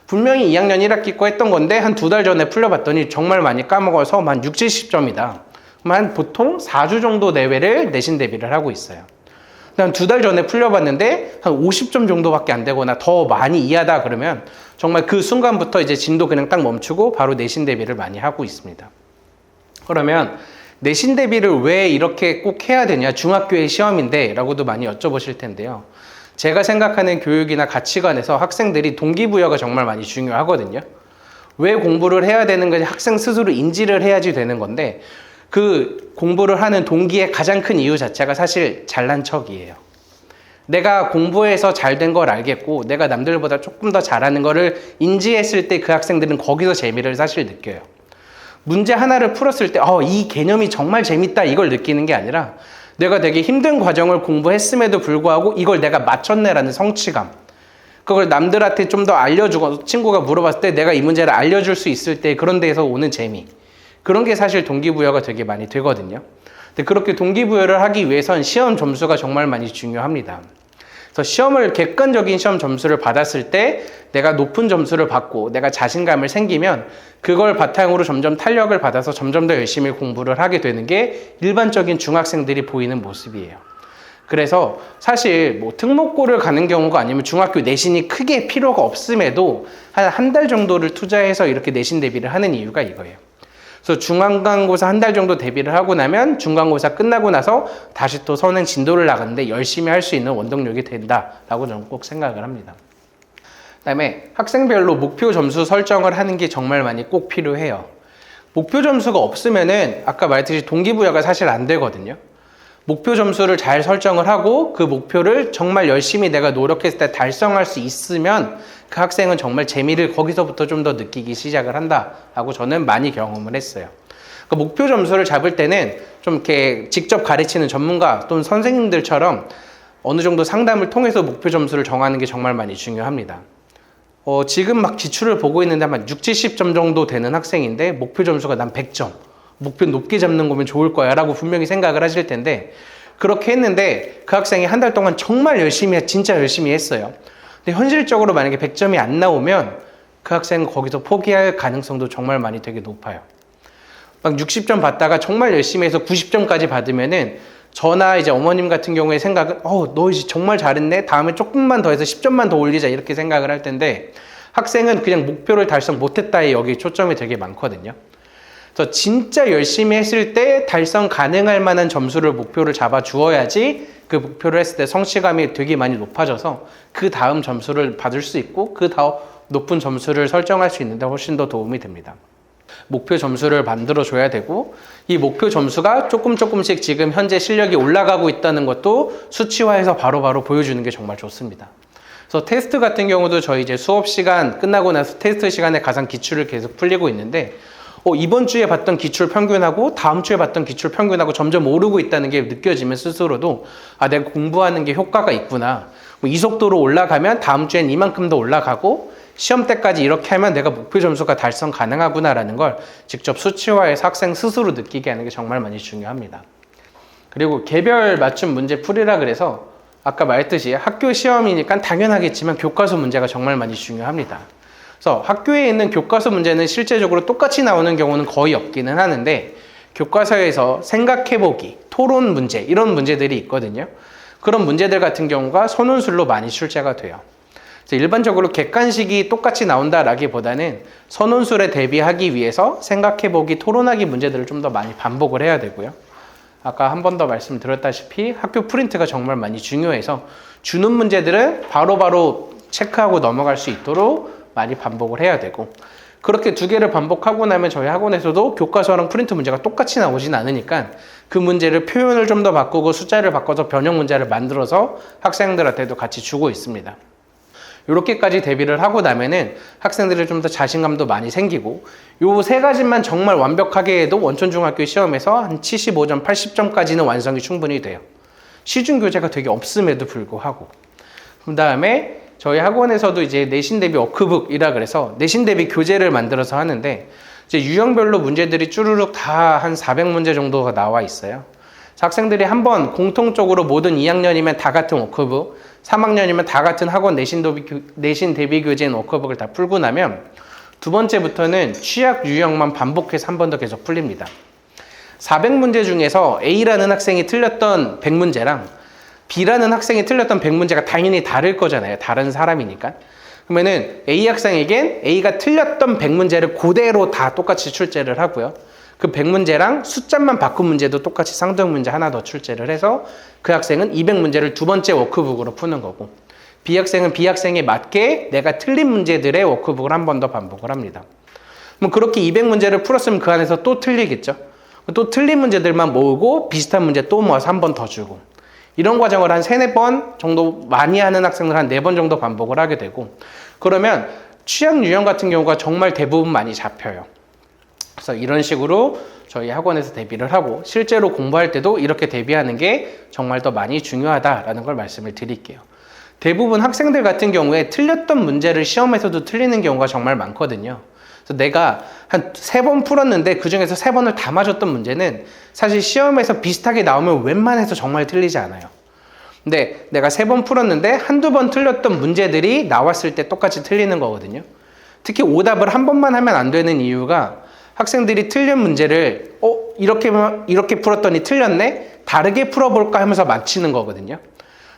분명히 2학년 1학기 거 했던 건데 한 2달 전에 풀려봤더니 정말 많이 까먹어서 한 6, 70점이다. 그럼 보통 4주 정도 내외를 내신 대비를 하고 있어요. 한 2달 전에 풀려봤는데 한 50점 정도밖에 안 되거나 더 많이 이하다 그러면 정말 그 순간부터 이제 진도 그냥 딱 멈추고 바로 내신 대비를 많이 하고 있습니다. 그러면 내신 대비를 왜 이렇게 꼭 해야 되냐, 중학교의 시험인데 라고도 많이 여쭤보실 텐데요. 제가 생각하는 교육이나 가치관에서 학생들이 동기부여가 정말 많이 중요하거든요. 왜 공부를 해야 되는 건지 학생 스스로 인지를 해야지 되는 건데 그 공부를 하는 동기의 가장 큰 이유 자체가 사실 잘난 척이에요. 내가 공부해서 잘 된 걸 알겠고 내가 남들보다 조금 더 잘하는 거를 인지했을 때 그 학생들은 거기서 재미를 사실 느껴요. 문제 하나를 풀었을 때 이 개념이 정말 재밌다 이걸 느끼는 게 아니라 내가 되게 힘든 과정을 공부했음에도 불구하고 이걸 내가 맞췄네라는 성취감, 그걸 남들한테 좀 더 알려주고 친구가 물어봤을 때 내가 이 문제를 알려줄 수 있을 때 그런 데에서 오는 재미, 그런 게 사실 동기부여가 되게 많이 되거든요. 근데 그렇게 동기부여를 하기 위해선 시험 점수가 정말 많이 중요합니다. 그래서 시험을 객관적인 시험 점수를 받았을 때 내가 높은 점수를 받고 내가 자신감을 생기면 그걸 바탕으로 점점 탄력을 받아서 점점 더 열심히 공부를 하게 되는 게 일반적인 중학생들이 보이는 모습이에요. 그래서 사실 뭐 특목고를 가는 경우가 아니면 중학교 내신이 크게 필요가 없음에도 한 달 정도를 투자해서 이렇게 내신 대비를 하는 이유가 이거예요. 그래서 중간고사 한 달 정도 대비를 하고 나면 중간고사 끝나고 나서 다시 또 선행 진도를 나가는데 열심히 할 수 있는 원동력이 된다라고 저는 꼭 생각을 합니다. 그다음에 학생별로 목표 점수 설정을 하는 게 정말 많이 꼭 필요해요. 목표 점수가 없으면은 아까 말했듯이 동기부여가 사실 안 되거든요. 목표 점수를 잘 설정을 하고 그 목표를 정말 열심히 내가 노력했을 때 달성할 수 있으면 그 학생은 정말 재미를 거기서부터 좀 더 느끼기 시작을 한다라고 저는 많이 경험을 했어요. 그 목표 점수를 잡을 때는 좀 이렇게 직접 가르치는 전문가 또는 선생님들처럼 어느 정도 상담을 통해서 목표 점수를 정하는 게 정말 많이 중요합니다. 지금 막 지출을 보고 있는데 한 6, 70점 정도 되는 학생인데 목표 점수가 난 100점. 목표 높게 잡는 거면 좋을 거야 라고 분명히 생각을 하실 텐데 그렇게 했는데 그 학생이 한 달 동안 정말 진짜 열심히 했어요. 근데 현실적으로 만약에 100점이 안 나오면 그 학생은 거기서 포기할 가능성도 정말 많이 되게 높아요. 막 60점 받다가 정말 열심히 해서 90점까지 받으면은 저나 이제 어머님 같은 경우에 생각은 너 이제 정말 잘했네, 다음에 조금만 더 해서 10점만 더 올리자 이렇게 생각을 할 텐데 학생은 그냥 목표를 달성 못했다에 여기 초점이 되게 많거든요. 그래서 진짜 열심히 했을 때 달성 가능할 만한 점수를 목표를 잡아 주어야지 그 목표를 했을 때 성취감이 되게 많이 높아져서 그 다음 점수를 받을 수 있고 그 다음 높은 점수를 설정할 수 있는데 훨씬 더 도움이 됩니다. 목표 점수를 만들어 줘야 되고 이 목표 점수가 조금씩 지금 현재 실력이 올라가고 있다는 것도 수치화해서 바로바로 보여주는 게 정말 좋습니다. 그래서 테스트 같은 경우도 저희 이제 수업 시간 끝나고 나서 테스트 시간에 가상 기출을 계속 풀리고 있는데 이번 주에 봤던 기출 평균하고 다음 주에 봤던 기출 평균하고 점점 오르고 있다는 게 느껴지면 스스로도 내가 공부하는 게 효과가 있구나. 이 속도로 올라가면 다음 주엔 이만큼 더 올라가고 시험 때까지 이렇게 하면 내가 목표 점수가 달성 가능하구나라는 걸 직접 수치화해서 학생 스스로 느끼게 하는 게 정말 많이 중요합니다. 그리고 개별 맞춤 문제 풀이라 그래서 아까 말했듯이 학교 시험이니까 당연하겠지만 교과서 문제가 정말 많이 중요합니다. 그래서 학교에 있는 교과서 문제는 실제적으로 똑같이 나오는 경우는 거의 없기는 하는데 교과서에서 생각해보기, 토론 문제 이런 문제들이 있거든요. 그런 문제들 같은 경우가 선원술로 많이 출제가 돼요. 그래서 일반적으로 객관식이 똑같이 나온다라기보다는 선원술에 대비하기 위해서 생각해보기, 토론하기 문제들을 좀 더 많이 반복을 해야 되고요. 아까 한 번 더 말씀드렸다시피 학교 프린트가 정말 많이 중요해서 주는 문제들은 바로바로 체크하고 넘어갈 수 있도록 많이 반복을 해야 되고, 그렇게 두 개를 반복하고 나면 저희 학원에서도 교과서랑 프린트 문제가 똑같이 나오진 않으니까 그 문제를 표현을 좀 더 바꾸고 숫자를 바꿔서 변형 문제를 만들어서 학생들한테도 같이 주고 있습니다. 이렇게까지 대비를 하고 나면은 학생들이 좀 더 자신감도 많이 생기고, 요 세 가지만 정말 완벽하게 해도 원천중학교 시험에서 한 75점, 80점까지는 완성이 충분히 돼요. 시중 교재가 되게 없음에도 불구하고. 그 다음에 저희 학원에서도 이제 내신 대비 워크북이라 그래서 내신 대비 교재를 만들어서 하는데, 이제 유형별로 문제들이 쭈루룩 다 한 400문제 정도가 나와 있어요. 학생들이 한번 공통적으로 모든 2학년이면 다 같은 워크북, 3학년이면 다 같은 학원 내신 대비 교재인 워크북을 다 풀고 나면 두 번째부터는 취약 유형만 반복해서 한 번 더 계속 풀립니다. 400문제 중에서 A라는 학생이 틀렸던 100문제랑 B라는 학생이 틀렸던 100문제가 당연히 다를 거잖아요. 다른 사람이니까. 그러면은 A 학생에겐 A가 틀렸던 100문제를 그대로 다 똑같이 출제를 하고요. 그 100문제랑 숫자만 바꾼 문제도 똑같이 쌍둥이 문제 하나 더 출제를 해서 그 학생은 200문제를 두 번째 워크북으로 푸는 거고, B 학생은 B 학생에 맞게 내가 틀린 문제들의 워크북을 한 번 더 반복을 합니다. 그럼 그렇게 200문제를 풀었으면 그 안에서 또 틀리겠죠. 또 틀린 문제들만 모으고 비슷한 문제 또 모아서 한 번 더 주고, 이런 과정을 한 3, 4번 정도 많이 하는 학생들 한 4번 정도 반복을 하게 되고, 그러면 취약 유형 같은 경우가 정말 대부분 많이 잡혀요. 그래서 이런 식으로 저희 학원에서 대비를 하고, 실제로 공부할 때도 이렇게 대비하는 게 정말 더 많이 중요하다라는 걸 말씀을 드릴게요. 대부분 학생들 같은 경우에 틀렸던 문제를 시험에서도 틀리는 경우가 정말 많거든요. 그래서 내가 한 3번 풀었는데 그 중에서 3번을 다 맞았던 문제는 사실 시험에서 비슷하게 나오면 웬만해서 정말 틀리지 않아요. 근데 내가 3번 풀었는데 한두 번 틀렸던 문제들이 나왔을 때 똑같이 틀리는 거거든요. 특히 오답을 한 번만 하면 안 되는 이유가 학생들이 틀린 문제를 이렇게 풀었더니 틀렸네? 다르게 풀어볼까 하면서 맞히는 거거든요.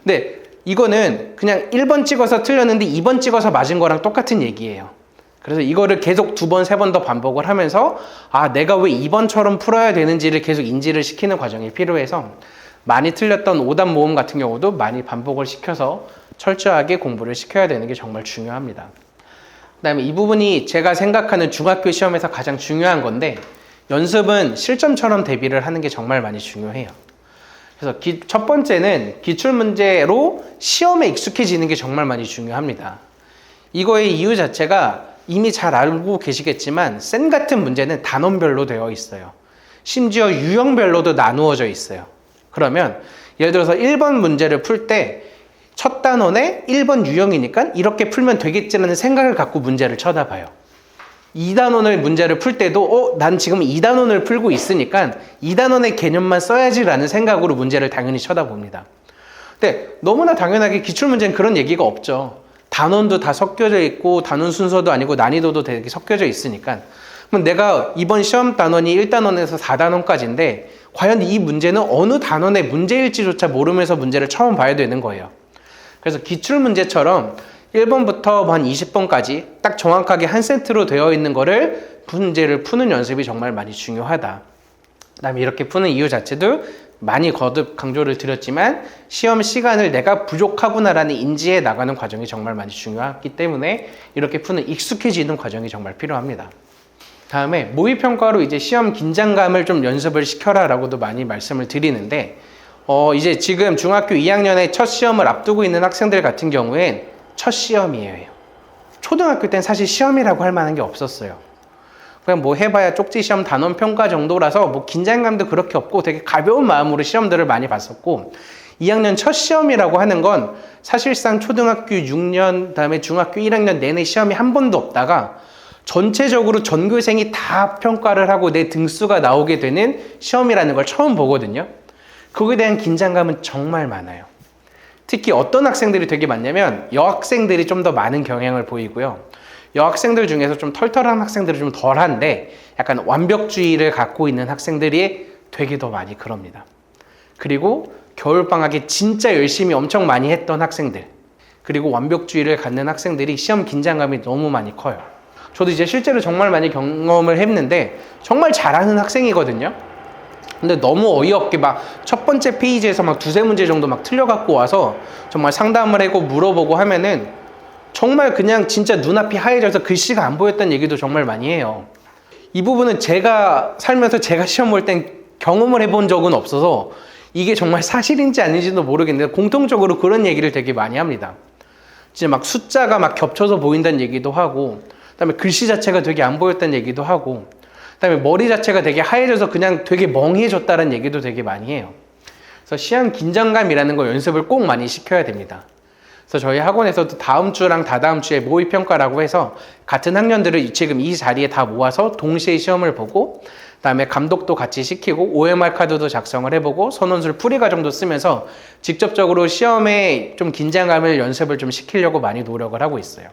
근데 이거는 그냥 1번 찍어서 틀렸는데 2번 찍어서 맞은 거랑 똑같은 얘기예요. 그래서 이거를 계속 2번, 3번 더 반복을 하면서 내가 왜 2번처럼 풀어야 되는지를 계속 인지를 시키는 과정이 필요해서 많이 틀렸던 오답 모음 같은 경우도 많이 반복을 시켜서 철저하게 공부를 시켜야 되는 게 정말 중요합니다. 그 다음에 이 부분이 제가 생각하는 중학교 시험에서 가장 중요한 건데, 연습은 실전처럼 대비를 하는 게 정말 많이 중요해요. 그래서 첫 번째는 기출문제로 시험에 익숙해지는 게 정말 많이 중요합니다. 이거의 이유 자체가 이미 잘 알고 계시겠지만 쌤 같은 문제는 단원별로 되어 있어요. 심지어 유형별로도 나누어져 있어요. 그러면 예를 들어서 1번 문제를 풀 때 첫 단원에 1번 유형이니까 이렇게 풀면 되겠지라는 생각을 갖고 문제를 쳐다봐요. 2단원을 문제를 풀 때도 난 지금 2단원을 풀고 있으니까 2단원의 개념만 써야지라는 생각으로 문제를 당연히 쳐다봅니다. 근데 너무나 당연하게 기출문제는 그런 얘기가 없죠. 단원도 다 섞여져 있고 단원 순서도 아니고 난이도도 되게 섞여져 있으니까, 그럼 내가 이번 시험 단원이 1단원에서 4단원까지인데 과연 이 문제는 어느 단원의 문제일지조차 모르면서 문제를 처음 봐야 되는 거예요. 그래서 기출문제처럼 1번부터 한 20번까지 딱 정확하게 한 세트로 되어 있는 거를 문제를 푸는 연습이 정말 많이 중요하다. 그 다음에 이렇게 푸는 이유 자체도 많이 거듭 강조를 드렸지만 시험 시간을 내가 부족하구나라는 인지해 나가는 과정이 정말 많이 중요하기 때문에 이렇게 푸는 익숙해지는 과정이 정말 필요합니다. 다음에 모의평가로 이제 시험 긴장감을 좀 연습을 시켜라 라고도 많이 말씀을 드리는데, 이제 지금 중학교 2학년의 첫 시험을 앞두고 있는 학생들 같은 경우엔 첫 시험이에요. 초등학교 땐 사실 시험이라고 할 만한 게 없었어요. 그냥 뭐 해봐야 쪽지 시험 단원 평가 정도라서 뭐 긴장감도 그렇게 없고 되게 가벼운 마음으로 시험들을 많이 봤었고, 2학년 첫 시험이라고 하는 건 사실상 초등학교 6년 그다음에 중학교 1학년 내내 시험이 한 번도 없다가 전체적으로 전교생이 다 평가를 하고 내 등수가 나오게 되는 시험이라는 걸 처음 보거든요. 그거에 대한 긴장감은 정말 많아요. 특히 어떤 학생들이 되게 많냐면 여학생들이 좀 더 많은 경향을 보이고요. 여학생들 중에서 좀 털털한 학생들은 좀 덜한데 약간 완벽주의를 갖고 있는 학생들이 되게 더 많이 그럽니다. 그리고 겨울방학에 진짜 열심히 엄청 많이 했던 학생들, 그리고 완벽주의를 갖는 학생들이 시험 긴장감이 너무 많이 커요. 저도 이제 실제로 정말 많이 경험을 했는데 정말 잘하는 학생이거든요. 근데 너무 어이없게 막 첫 번째 페이지에서 막 두세 문제 정도 막 틀려갖고 와서 정말 상담을 하고 물어보고 하면은 정말 그냥 진짜 눈앞이 하얘져서 글씨가 안 보였다는 얘기도 정말 많이 해요. 이 부분은 제가 살면서 제가 시험 볼 땐 경험을 해본 적은 없어서 이게 정말 사실인지 아닌지도 모르겠는데 공통적으로 그런 얘기를 되게 많이 합니다. 진짜 막 숫자가 막 겹쳐서 보인다는 얘기도 하고, 그다음에 글씨 자체가 되게 안 보였다는 얘기도 하고, 그다음에 머리 자체가 되게 하얘져서 그냥 되게 멍해졌다는 얘기도 되게 많이 해요. 그래서 시험 긴장감이라는 거 연습을 꼭 많이 시켜야 됩니다. 그래서 저희 학원에서도 다음 주랑 다다음 주에 모의평가라고 해서 같은 학년들을 지금 이 자리에 다 모아서 동시에 시험을 보고, 그다음에 감독도 같이 시키고 OMR 카드도 작성을 해보고 선원술 풀이 과정도 쓰면서 직접적으로 시험에 좀 긴장감을 연습을 좀 시키려고 많이 노력을 하고 있어요.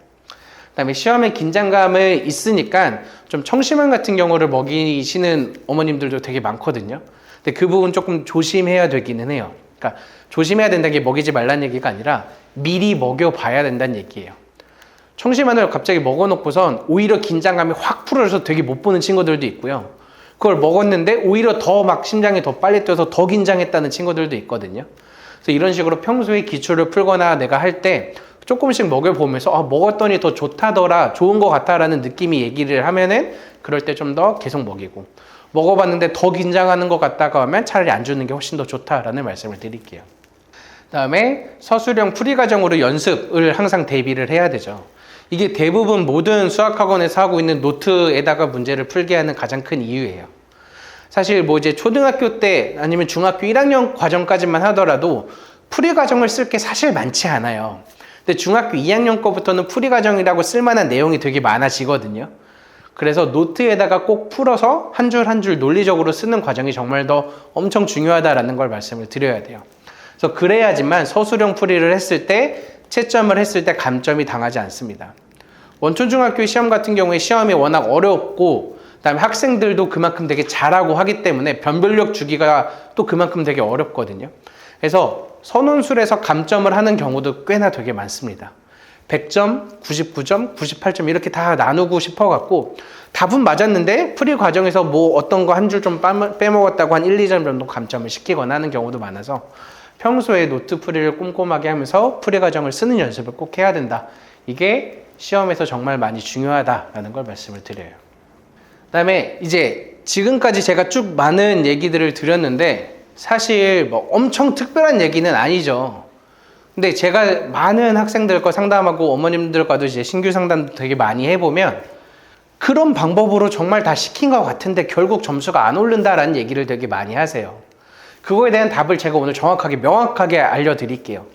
그다음에 시험에 긴장감을 있으니까 좀 청심환 같은 경우를 먹이시는 어머님들도 되게 많거든요. 근데 그 부분 조금 조심해야 되기는 해요. 그러니까 조심해야 된다는 게 먹이지 말라는 얘기가 아니라 미리 먹여봐야 된다는 얘기예요. 청심환을 갑자기 먹어놓고선 오히려 긴장감이 확 풀어져서 되게 못 보는 친구들도 있고요. 그걸 먹었는데 오히려 더 막 심장이 더 빨리 뛰어서 더 긴장했다는 친구들도 있거든요. 그래서 이런 식으로 평소에 기출을 풀거나 내가 할 때 조금씩 먹여보면서 먹었더니 더 좋다더라, 좋은 것 같다라는 느낌이 얘기를 하면은 그럴 때 좀 더 계속 먹이고, 먹어봤는데 더 긴장하는 것 같다고 하면 차라리 안 주는 게 훨씬 더 좋다라는 말씀을 드릴게요. 그다음에 서술형 풀이 과정으로 연습을 항상 대비를 해야 되죠. 이게 대부분 모든 수학학원에서 하고 있는 노트에다가 문제를 풀게 하는 가장 큰 이유예요. 사실 뭐 이제 초등학교 때 아니면 중학교 1학년 과정까지만 하더라도 풀이 과정을 쓸 게 사실 많지 않아요. 근데 중학교 2학년 거부터는 풀이 과정이라고 쓸만한 내용이 되게 많아지거든요. 그래서 노트에다가 꼭 풀어서 한 줄 한 줄 논리적으로 쓰는 과정이 정말 더 엄청 중요하다라는 걸 말씀을 드려야 돼요. 그래서 그래야지만 서술형 풀이를 했을 때, 채점을 했을 때 감점이 당하지 않습니다. 원초중학교 시험 같은 경우에 시험이 워낙 어렵고, 그다음에 학생들도 그만큼 되게 잘하고 하기 때문에 변별력 주기가 또 그만큼 되게 어렵거든요. 그래서 선원술에서 감점을 하는 경우도 꽤나 되게 많습니다. 100점, 99점, 98점 이렇게 다 나누고 싶어갖고 답은 맞았는데 풀이 과정에서 뭐 어떤 거 한 줄 좀 빼먹었다고 한 1, 2점 정도 감점을 시키거나 하는 경우도 많아서 평소에 노트 풀이를 꼼꼼하게 하면서 풀이 과정을 쓰는 연습을 꼭 해야 된다. 이게 시험에서 정말 많이 중요하다라는 걸 말씀을 드려요. 그다음에 이제 지금까지 제가 쭉 많은 얘기들을 드렸는데 사실 뭐 엄청 특별한 얘기는 아니죠. 근데 제가 많은 학생들과 상담하고 어머님들과도 이제 신규 상담도 되게 많이 해보면 그런 방법으로 정말 다 시킨 것 같은데 결국 점수가 안 오른다라는 얘기를 되게 많이 하세요. 그거에 대한 답을 제가 오늘 정확하게 명확하게 알려드릴게요.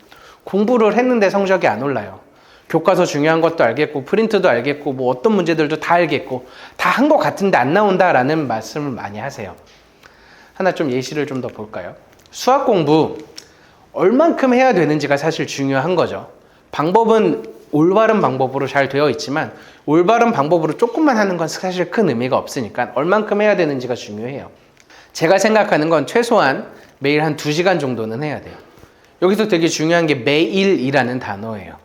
공부를 했는데 성적이 안 올라요. 교과서 중요한 것도 알겠고 프린트도 알겠고 뭐 어떤 문제들도 다 알겠고 다 한 것 같은데 안 나온다라는 말씀을 많이 하세요. 하나 좀 예시를 좀 더 볼까요? 수학 공부 얼만큼 해야 되는지가 사실 중요한 거죠. 방법은 올바른 방법으로 잘 되어 있지만 올바른 방법으로 조금만 하는 건 사실 큰 의미가 없으니까 얼만큼 해야 되는지가 중요해요. 제가 생각하는 건 최소한 매일 한 2시간 정도는 해야 돼요. 여기서 되게 중요한 게 매일이라는 단어예요.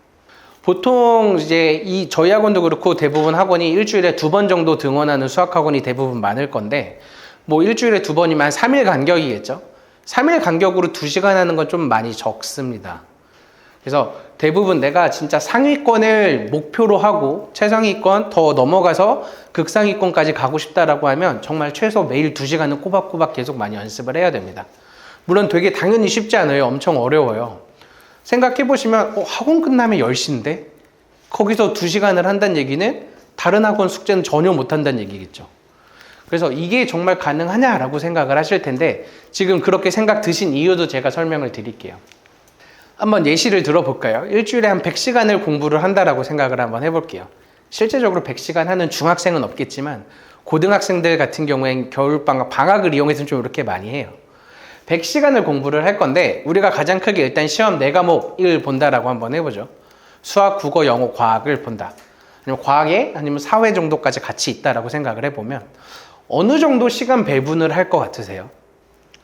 보통 이제 저희 학원도 그렇고 대부분 학원이 일주일에 2번 정도 등원하는 수학학원이 대부분 많을 건데 뭐 일주일에 2번이면 한 3일 간격이겠죠. 3일 간격으로 2시간 하는 건 좀 많이 적습니다. 그래서 대부분 내가 진짜 상위권을 목표로 하고 최상위권 더 넘어가서 극상위권까지 가고 싶다라고 하면 정말 최소 매일 2시간은 꼬박꼬박 계속 많이 연습을 해야 됩니다. 물론 되게 당연히 쉽지 않아요. 엄청 어려워요. 생각해보시면 학원 끝나면 10시인데 거기서 2시간을 한다는 얘기는 다른 학원 숙제는 전혀 못한다는 얘기겠죠. 그래서 이게 정말 가능하냐라고 생각을 하실 텐데 지금 그렇게 생각 드신 이유도 제가 설명을 드릴게요. 한번 예시를 들어볼까요? 일주일에 한 100시간을 공부를 한다라고 생각을 한번 해볼게요. 실제적으로 100시간 하는 중학생은 없겠지만 고등학생들 같은 경우엔 겨울방학, 방학을 이용해서 좀 이렇게 많이 해요. 100시간을 공부를 할 건데 우리가 가장 크게 일단 시험 4과목을 본다라고 한번 해보죠. 수학, 국어, 영어, 과학을 본다. 아니면 과학에 아니면 사회 정도까지 같이 있다라고 생각을 해보면 어느 정도 시간 배분을 할 것 같으세요?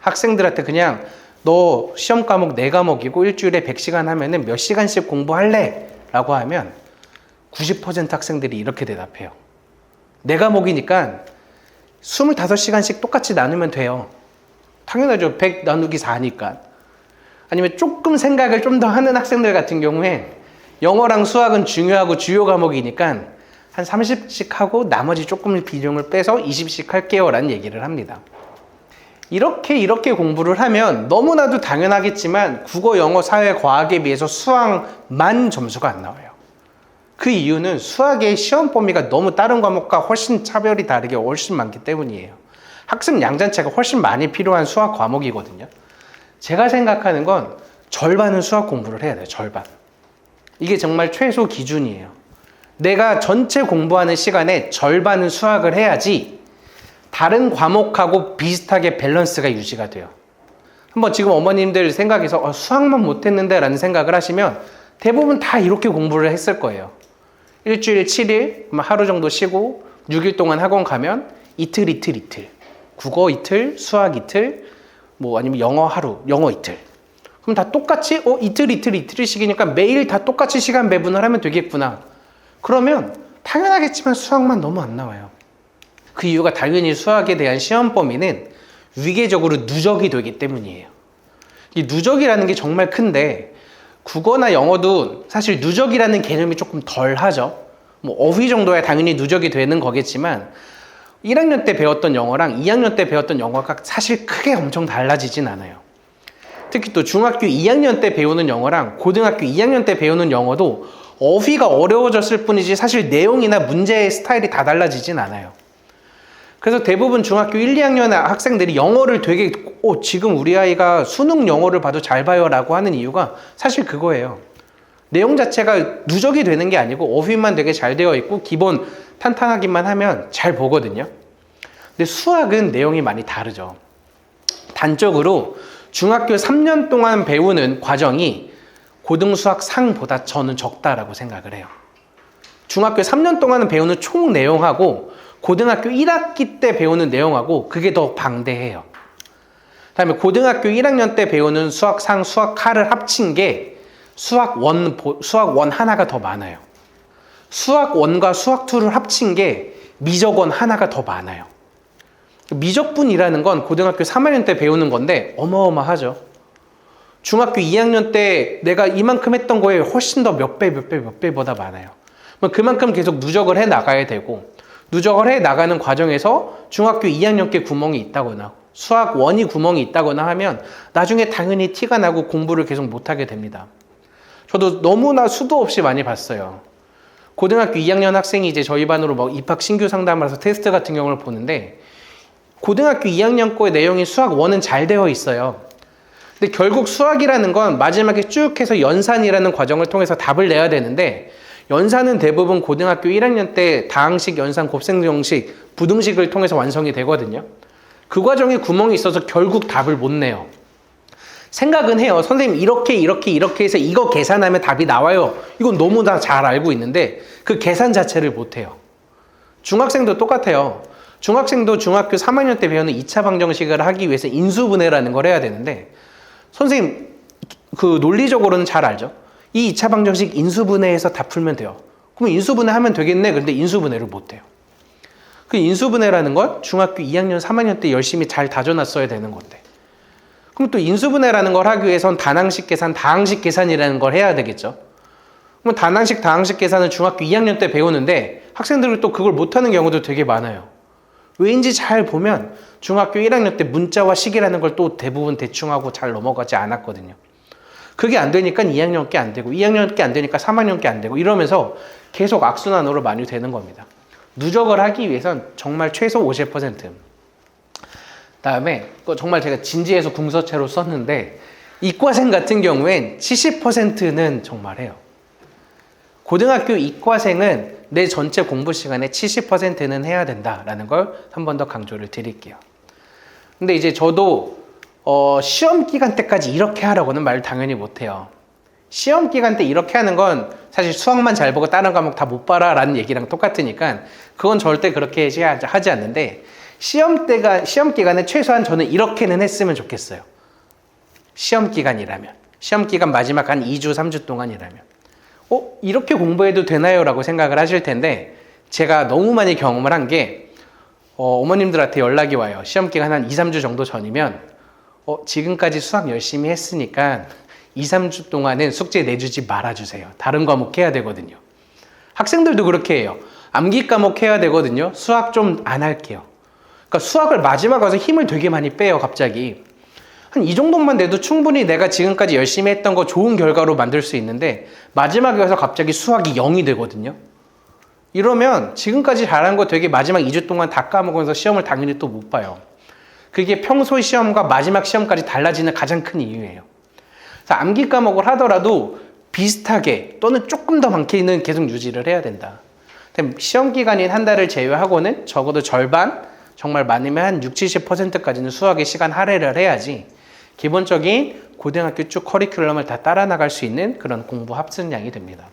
학생들한테 그냥 너 시험 과목 4과목이고 일주일에 100시간 하면은 몇 시간씩 공부할래? 라고 하면 90% 학생들이 이렇게 대답해요. 4과목이니까 25시간씩 똑같이 나누면 돼요. 당연하죠. 100 나누기 4니까. 아니면 조금 생각을 좀 더 하는 학생들 같은 경우에 영어랑 수학은 중요하고 주요 과목이니까 한 30씩 하고 나머지 조금 비중을 빼서 20씩 할게요 라는 얘기를 합니다. 이렇게 공부를 하면 너무나도 당연하겠지만 국어, 영어, 사회, 과학에 비해서 수학만 점수가 안 나와요. 그 이유는 수학의 시험 범위가 너무 다른 과목과 훨씬 차별이 다르게 훨씬 많기 때문이에요. 학습 양자체가 훨씬 많이 필요한 수학 과목이거든요. 제가 생각하는 건 절반은 수학 공부를 해야 돼요. 절반. 이게 정말 최소 기준이에요. 내가 전체 공부하는 시간에 절반은 수학을 해야지 다른 과목하고 비슷하게 밸런스가 유지가 돼요. 한번 지금 어머님들 생각해서 수학만 못했는데 라는 생각을 하시면 대부분 다 이렇게 공부를 했을 거예요. 일주일 7일, 하루 정도 쉬고 6일 동안 학원 가면 이틀. 국어 이틀, 수학 이틀, 뭐 아니면 영어 하루, 영어 이틀. 그럼 다 똑같이 이틀씩이니까 매일 다 똑같이 시간 배분을 하면 되겠구나. 그러면 당연하겠지만 수학만 너무 안 나와요. 그 이유가 당연히 수학에 대한 시험 범위는 위계적으로 누적이 되기 때문이에요. 이 누적이라는 게 정말 큰데 국어나 영어도 사실 누적이라는 개념이 조금 덜 하죠. 뭐 어휘 정도야 당연히 누적이 되는 거겠지만 1학년 때 배웠던 영어랑 2학년 때 배웠던 영어가 사실 크게 엄청 달라지진 않아요. 특히 또 중학교 2학년 때 배우는 영어랑 고등학교 2학년 때 배우는 영어도 어휘가 어려워졌을 뿐이지 사실 내용이나 문제의 스타일이 다 달라지진 않아요. 그래서 대부분 중학교 1, 2학년 학생들이 영어를 되게 지금 우리 아이가 수능 영어를 봐도 잘 봐요 라고 하는 이유가 사실 그거예요. 내용 자체가 누적이 되는 게 아니고 어휘만 되게 잘 되어 있고 기본 탄탄하기만 하면 잘 보거든요. 근데 수학은 내용이 많이 다르죠. 단적으로 중학교 3년 동안 배우는 과정이 고등수학 상보다 저는 적다라고 생각을 해요. 중학교 3년 동안 배우는 총 내용하고 고등학교 1학기 때 배우는 내용하고 그게 더 방대해요. 그다음에 고등학교 1학년 때 배우는 수학상, 수학하를 합친 게 수학 1 하나가 더 많아요. 수학 1과 수학 2를 합친 게 미적 1 하나가 더 많아요. 미적분이라는 건 고등학교 3학년 때 배우는 건데 어마어마하죠. 중학교 2학년 때 내가 이만큼 했던 거에 훨씬 더 몇 배보다 많아요. 그만큼 계속 누적을 해 나가야 되고 누적을 해 나가는 과정에서 중학교 2학년께 구멍이 있다거나 수학 1이 구멍이 있다거나 하면 나중에 당연히 티가 나고 공부를 계속 못하게 됩니다. 저도 너무나 수도 없이 많이 봤어요. 고등학교 2학년 학생이 이제 저희 반으로 입학 신규 상담을 해서 테스트 같은 경우를 보는데 고등학교 2학년 거의 내용이 수학 1은 잘 되어 있어요. 근데 결국 수학이라는 건 마지막에 쭉 해서 연산이라는 과정을 통해서 답을 내야 되는데 연산은 대부분 고등학교 1학년 때 다항식, 연산, 곱셈정식, 부등식을 통해서 완성이 되거든요. 그 과정에 구멍이 있어서 결국 답을 못 내요. 생각은 해요. 선생님 이렇게 해서 이거 계산하면 답이 나와요. 이건 너무나 잘 알고 있는데 그 계산 자체를 못 해요. 중학생도 똑같아요. 중학생도 중학교 3학년 때 배우는 2차 방정식을 하기 위해서 인수분해라는 걸 해야 되는데 선생님 그 논리적으로는 잘 알죠. 이 2차 방정식 인수분해해서 다 풀면 돼요. 그럼 인수분해 하면 되겠네. 근데 인수분해를 못 해요. 그 인수분해라는 건 중학교 2학년, 3학년 때 열심히 잘 다져놨어야 되는 건데 그럼 또 인수분해라는 걸 하기 위해선 단항식 계산, 다항식 계산이라는 걸 해야 되겠죠. 그럼 단항식, 다항식 계산을 중학교 2학년 때 배우는데 학생들은 또 그걸 못하는 경우도 되게 많아요. 왜인지 잘 보면 중학교 1학년 때 문자와 식이라는 걸 또 대부분 대충 하고 잘 넘어가지 않았거든요. 그게 안 되니까 2학년 게 안 되고 2학년 게 안 되니까 3학년 게 안 되고 이러면서 계속 악순환으로 많이 되는 겁니다. 누적을 하기 위해선 정말 최소 50%. 다음에 정말 제가 진지해서 궁서체로 썼는데 이과생 같은 경우엔 70%는 정말 해요. 고등학교 이과생은 내 전체 공부 시간의 70%는 해야 된다라는 걸 한 번 더 강조를 드릴게요. 근데 이제 저도 시험 기간 때까지 이렇게 하라고는 말을 당연히 못해요. 시험 기간 때 이렇게 하는 건 사실 수학만 잘 보고 다른 과목 다 못 봐라 라는 얘기랑 똑같으니까 그건 절대 그렇게 하지 않는데, 시험 기간에 최소한 저는 이렇게는 했으면 좋겠어요. 시험 기간이라면. 시험 기간 마지막 한 2주, 3주 동안이라면. 이렇게 공부해도 되나요? 라고 생각을 하실 텐데, 제가 너무 많이 경험을 한 게, 어머님들한테 연락이 와요. 시험 기간 한 2, 3주 정도 전이면, 지금까지 수학 열심히 했으니까 2, 3주 동안은 숙제 내주지 말아주세요. 다른 과목 해야 되거든요. 학생들도 그렇게 해요. 암기 과목 해야 되거든요. 수학 좀 안 할게요. 그러니까 수학을 마지막 와서 힘을 되게 많이 빼요, 갑자기. 한 이 정도만 돼도 충분히 내가 지금까지 열심히 했던 거 좋은 결과로 만들 수 있는데, 마지막에 와서 갑자기 수학이 0이 되거든요. 이러면 지금까지 잘한 거 되게 마지막 2주 동안 다 까먹으면서 시험을 당연히 또 못 봐요. 그게 평소 시험과 마지막 시험까지 달라지는 가장 큰 이유예요. 그래서 암기 과목을 하더라도 비슷하게 또는 조금 더 많게는 계속 유지를 해야 된다. 시험 기간인 한 달을 제외하고는 적어도 절반, 정말 많으면 한 60, 70%까지는 수학에 시간 할애를 해야지 기본적인 고등학교 쭉 커리큘럼을 다 따라 나갈 수 있는 그런 공부 합승량이 됩니다.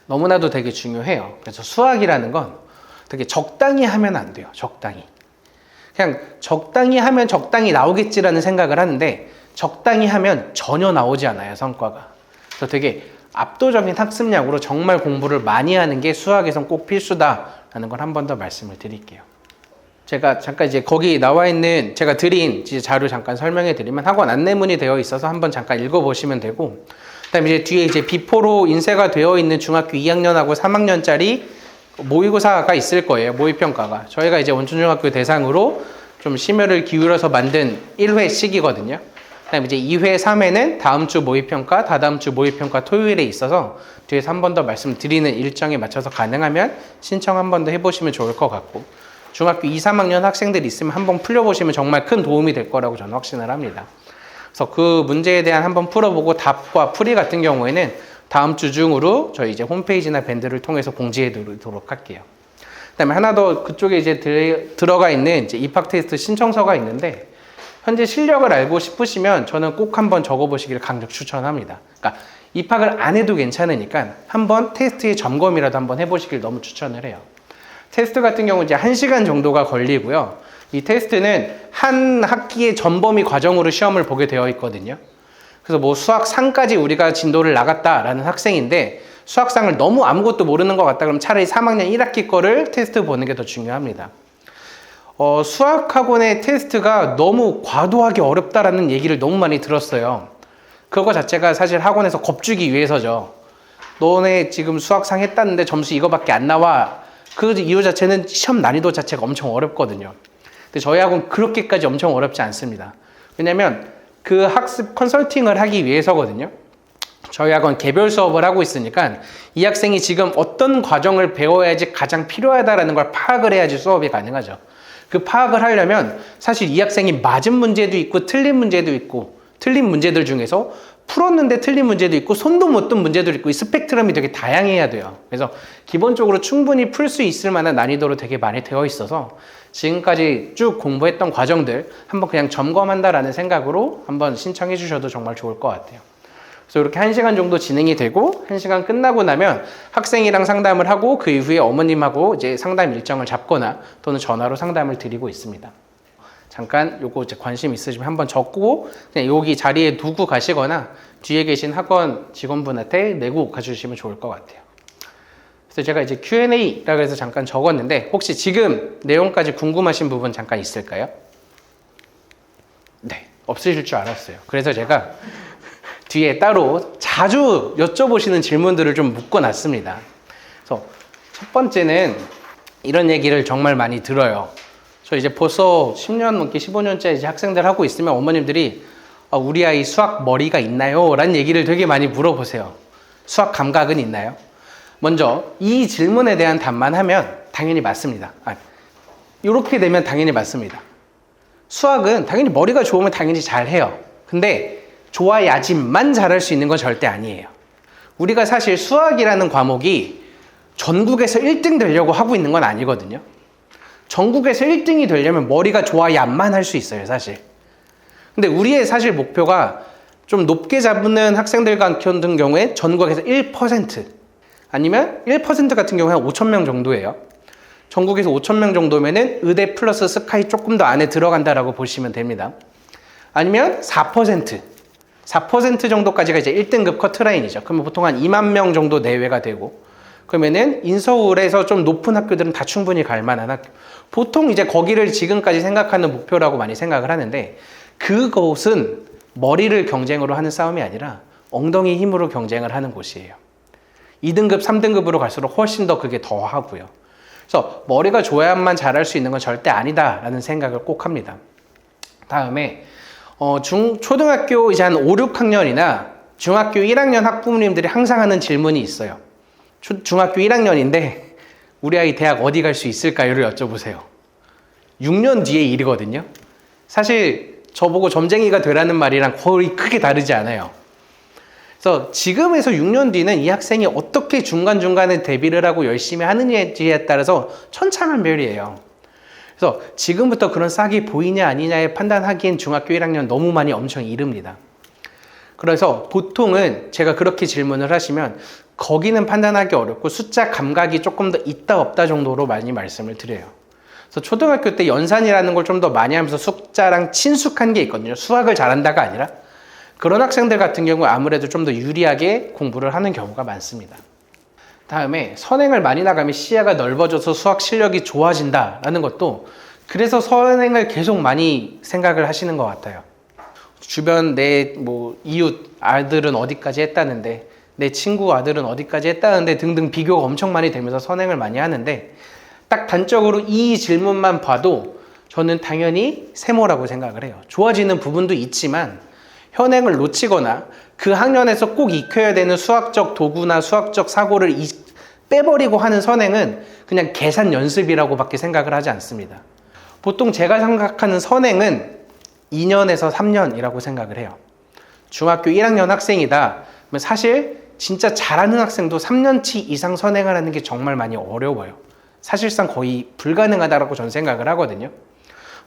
너무나도 되게 중요해요. 그래서 수학이라는 건 되게 적당히 하면 안 돼요. 적당히. 그냥 적당히 하면 적당히 나오겠지라는 생각을 하는데, 적당히 하면 전혀 나오지 않아요, 성과가. 그래서 되게 압도적인 학습량으로 정말 공부를 많이 하는 게 수학에선 꼭 필수다라는 걸 한 번 더 말씀을 드릴게요. 제가 잠깐 이제 거기 나와 있는 제가 드린 자료 잠깐 설명해 드리면, 학원 안내문이 되어 있어서 한번 잠깐 읽어보시면 되고, 그다음에 이제 뒤에 이제 비포로 인쇄가 되어 있는 중학교 2학년하고 3학년짜리 모의고사가 있을 거예요. 모의평가가. 저희가 이제 원천중학교 대상으로 좀 심혈을 기울여서 만든 1회씩이거든요. 그다음에 이제 2회, 3회는 다음 주 모의평가, 다다음 주 모의평가 토요일에 있어서 뒤에서 한 번 더 말씀드리는 일정에 맞춰서 가능하면 신청 한 번 더 해보시면 좋을 것 같고, 중학교 2, 3학년 학생들 있으면 한번 풀려보시면 정말 큰 도움이 될 거라고 저는 확신을 합니다. 그래서 그 문제에 대한 한번 풀어보고 답과 풀이 같은 경우에는 다음 주 중으로 저희 이제 홈페이지나 밴드를 통해서 공지해 드리도록 할게요. 그다음에 하나 더 그쪽에 이제 들어가 있는 이제 입학 테스트 신청서가 있는데, 현재 실력을 알고 싶으시면 저는 꼭 한번 적어보시기를 강력 추천합니다. 그러니까 입학을 안 해도 괜찮으니까 한번 테스트의 점검이라도 한번 해보시길 너무 추천을 해요. 테스트 같은 경우 이제 1시간 정도가 걸리고요. 이 테스트는 한 학기의 전범위 과정으로 시험을 보게 되어 있거든요. 그래서 뭐 수학 3까지 우리가 진도를 나갔다라는 학생인데, 수학상을 너무 아무것도 모르는 것 같다 그러면 차라리 3학년 1학기 거를 테스트 보는 게 더 중요합니다. 수학학원의 테스트가 너무 과도하게 어렵다라는 얘기를 너무 많이 들었어요. 그거 자체가 사실 학원에서 겁주기 위해서죠. 너네 지금 수학상 했다는데 점수 이거밖에 안 나와. 그 이유 자체는 시험 난이도 자체가 엄청 어렵거든요. 근데 저희 학원 그렇게까지 엄청 어렵지 않습니다. 왜냐면 그 학습 컨설팅을 하기 위해서거든요. 저희 학원 개별 수업을 하고 있으니까 이 학생이 지금 어떤 과정을 배워야지 가장 필요하다라는 걸 파악을 해야지 수업이 가능하죠. 그 파악을 하려면 사실 이 학생이 맞은 문제도 있고 틀린 문제도 있고, 틀린 문제들 중에서 풀었는데 틀린 문제도 있고 손도 못 든 문제도 있고, 이 스펙트럼이 되게 다양해야 돼요. 그래서 기본적으로 충분히 풀 수 있을 만한 난이도로 되게 많이 되어 있어서 지금까지 쭉 공부했던 과정들 한번 그냥 점검한다라는 생각으로 한번 신청해 주셔도 정말 좋을 것 같아요. 그래서 이렇게 1시간 정도 진행이 되고, 1시간 끝나고 나면 학생이랑 상담을 하고 그 이후에 어머님하고 이제 상담 일정을 잡거나 또는 전화로 상담을 드리고 있습니다. 잠깐 요거 이제 관심 있으시면 한번 적고 그냥 여기 자리에 두고 가시거나 뒤에 계신 학원 직원분한테 내고 가주시면 좋을 것 같아요. 그래서 제가 이제 Q&A라고 해서 잠깐 적었는데, 혹시 지금 내용까지 궁금하신 부분 잠깐 있을까요? 네, 없으실 줄 알았어요. 그래서 제가 뒤에 따로 자주 여쭤보시는 질문들을 좀 묶어놨습니다. 그래서 첫 번째는 이런 얘기를 정말 많이 들어요. 저 이제 벌써 10년 넘게 15년째 이제 학생들 하고 있으면 어머님들이 우리 아이 수학 머리가 있나요? 라는 얘기를 되게 많이 물어보세요. 수학 감각은 있나요? 먼저 이 질문에 대한 답만 하면 당연히 맞습니다. 이렇게 되면 당연히 맞습니다. 수학은 당연히 머리가 좋으면 당연히 잘해요. 근데 좋아야지만 잘할 수 있는 건 절대 아니에요. 우리가 사실 수학이라는 과목이 전국에서 1등 되려고 하고 있는 건 아니거든요. 전국에서 1등이 되려면 머리가 좋아야만 할 수 있어요, 사실. 근데 우리의 사실 목표가 좀 높게 잡는 학생들 같은 경우에 전국에서 1%, 아니면 1% 같은 경우에 한 5천 명 정도예요. 전국에서 5천 명 정도면은 의대 플러스 스카이 조금 더 안에 들어간다라고 보시면 됩니다. 아니면 4% 정도까지가 이제 1등급 커트라인이죠. 그러면 보통 한 2만 명 정도 내외가 되고, 그러면은 인서울에서 좀 높은 학교들은 다 충분히 갈 만한 학교. 보통 이제 거기를 지금까지 생각하는 목표라고 많이 생각을 하는데, 그곳은 머리를 경쟁으로 하는 싸움이 아니라 엉덩이 힘으로 경쟁을 하는 곳이에요. 2등급, 3등급으로 갈수록 훨씬 더 그게 더 하고요. 그래서 머리가 좋아야만 잘할 수 있는 건 절대 아니다라는 생각을 꼭 합니다. 다음에 초등학교 이제 한 5, 6학년이나 중학교 1학년 학부모님들이 항상 하는 질문이 있어요. 중학교 1학년인데 우리 아이 대학 어디 갈 수 있을까요를 여쭤보세요. 6년 뒤의 일이거든요. 사실 저보고 점쟁이가 되라는 말이랑 거의 크게 다르지 않아요. 그래서 지금에서 6년 뒤는 이 학생이 어떻게 중간중간에 대비를 하고 열심히 하느냐에 따라서 천차만별이에요. 그래서 지금부터 그런 싹이 보이냐 아니냐에 판단하기엔 중학교 1학년 너무 많이 엄청 이릅니다. 그래서 보통은 제가 그렇게 질문을 하시면 거기는 판단하기 어렵고 숫자 감각이 조금 더 있다 없다 정도로 많이 말씀을 드려요. 그래서 초등학교 때 연산이라는 걸 좀 더 많이 하면서 숫자랑 친숙한 게 있거든요. 수학을 잘한다가 아니라. 그런 학생들 같은 경우 아무래도 좀 더 유리하게 공부를 하는 경우가 많습니다. 다음에 선행을 많이 나가면 시야가 넓어져서 수학 실력이 좋아진다라는 것도, 그래서 선행을 계속 많이 생각을 하시는 것 같아요. 주변 내 이웃 아들은 어디까지 했다는데, 내 친구 아들은 어디까지 했다는데 등등 비교가 엄청 많이 되면서 선행을 많이 하는데, 딱 단적으로 이 질문만 봐도 저는 당연히 세모라고 생각을 해요. 좋아지는 부분도 있지만 현행을 놓치거나 그 학년에서 꼭 익혀야 되는 수학적 도구나 수학적 사고를 빼버리고 하는 선행은 그냥 계산 연습이라고 밖에 생각을 하지 않습니다. 보통 제가 생각하는 선행은 2년에서 3년이라고 생각을 해요. 중학교 1학년 학생이다. 사실 진짜 잘하는 학생도 3년치 이상 선행을 하는 게 정말 많이 어려워요. 사실상 거의 불가능하다고 저는 생각을 하거든요.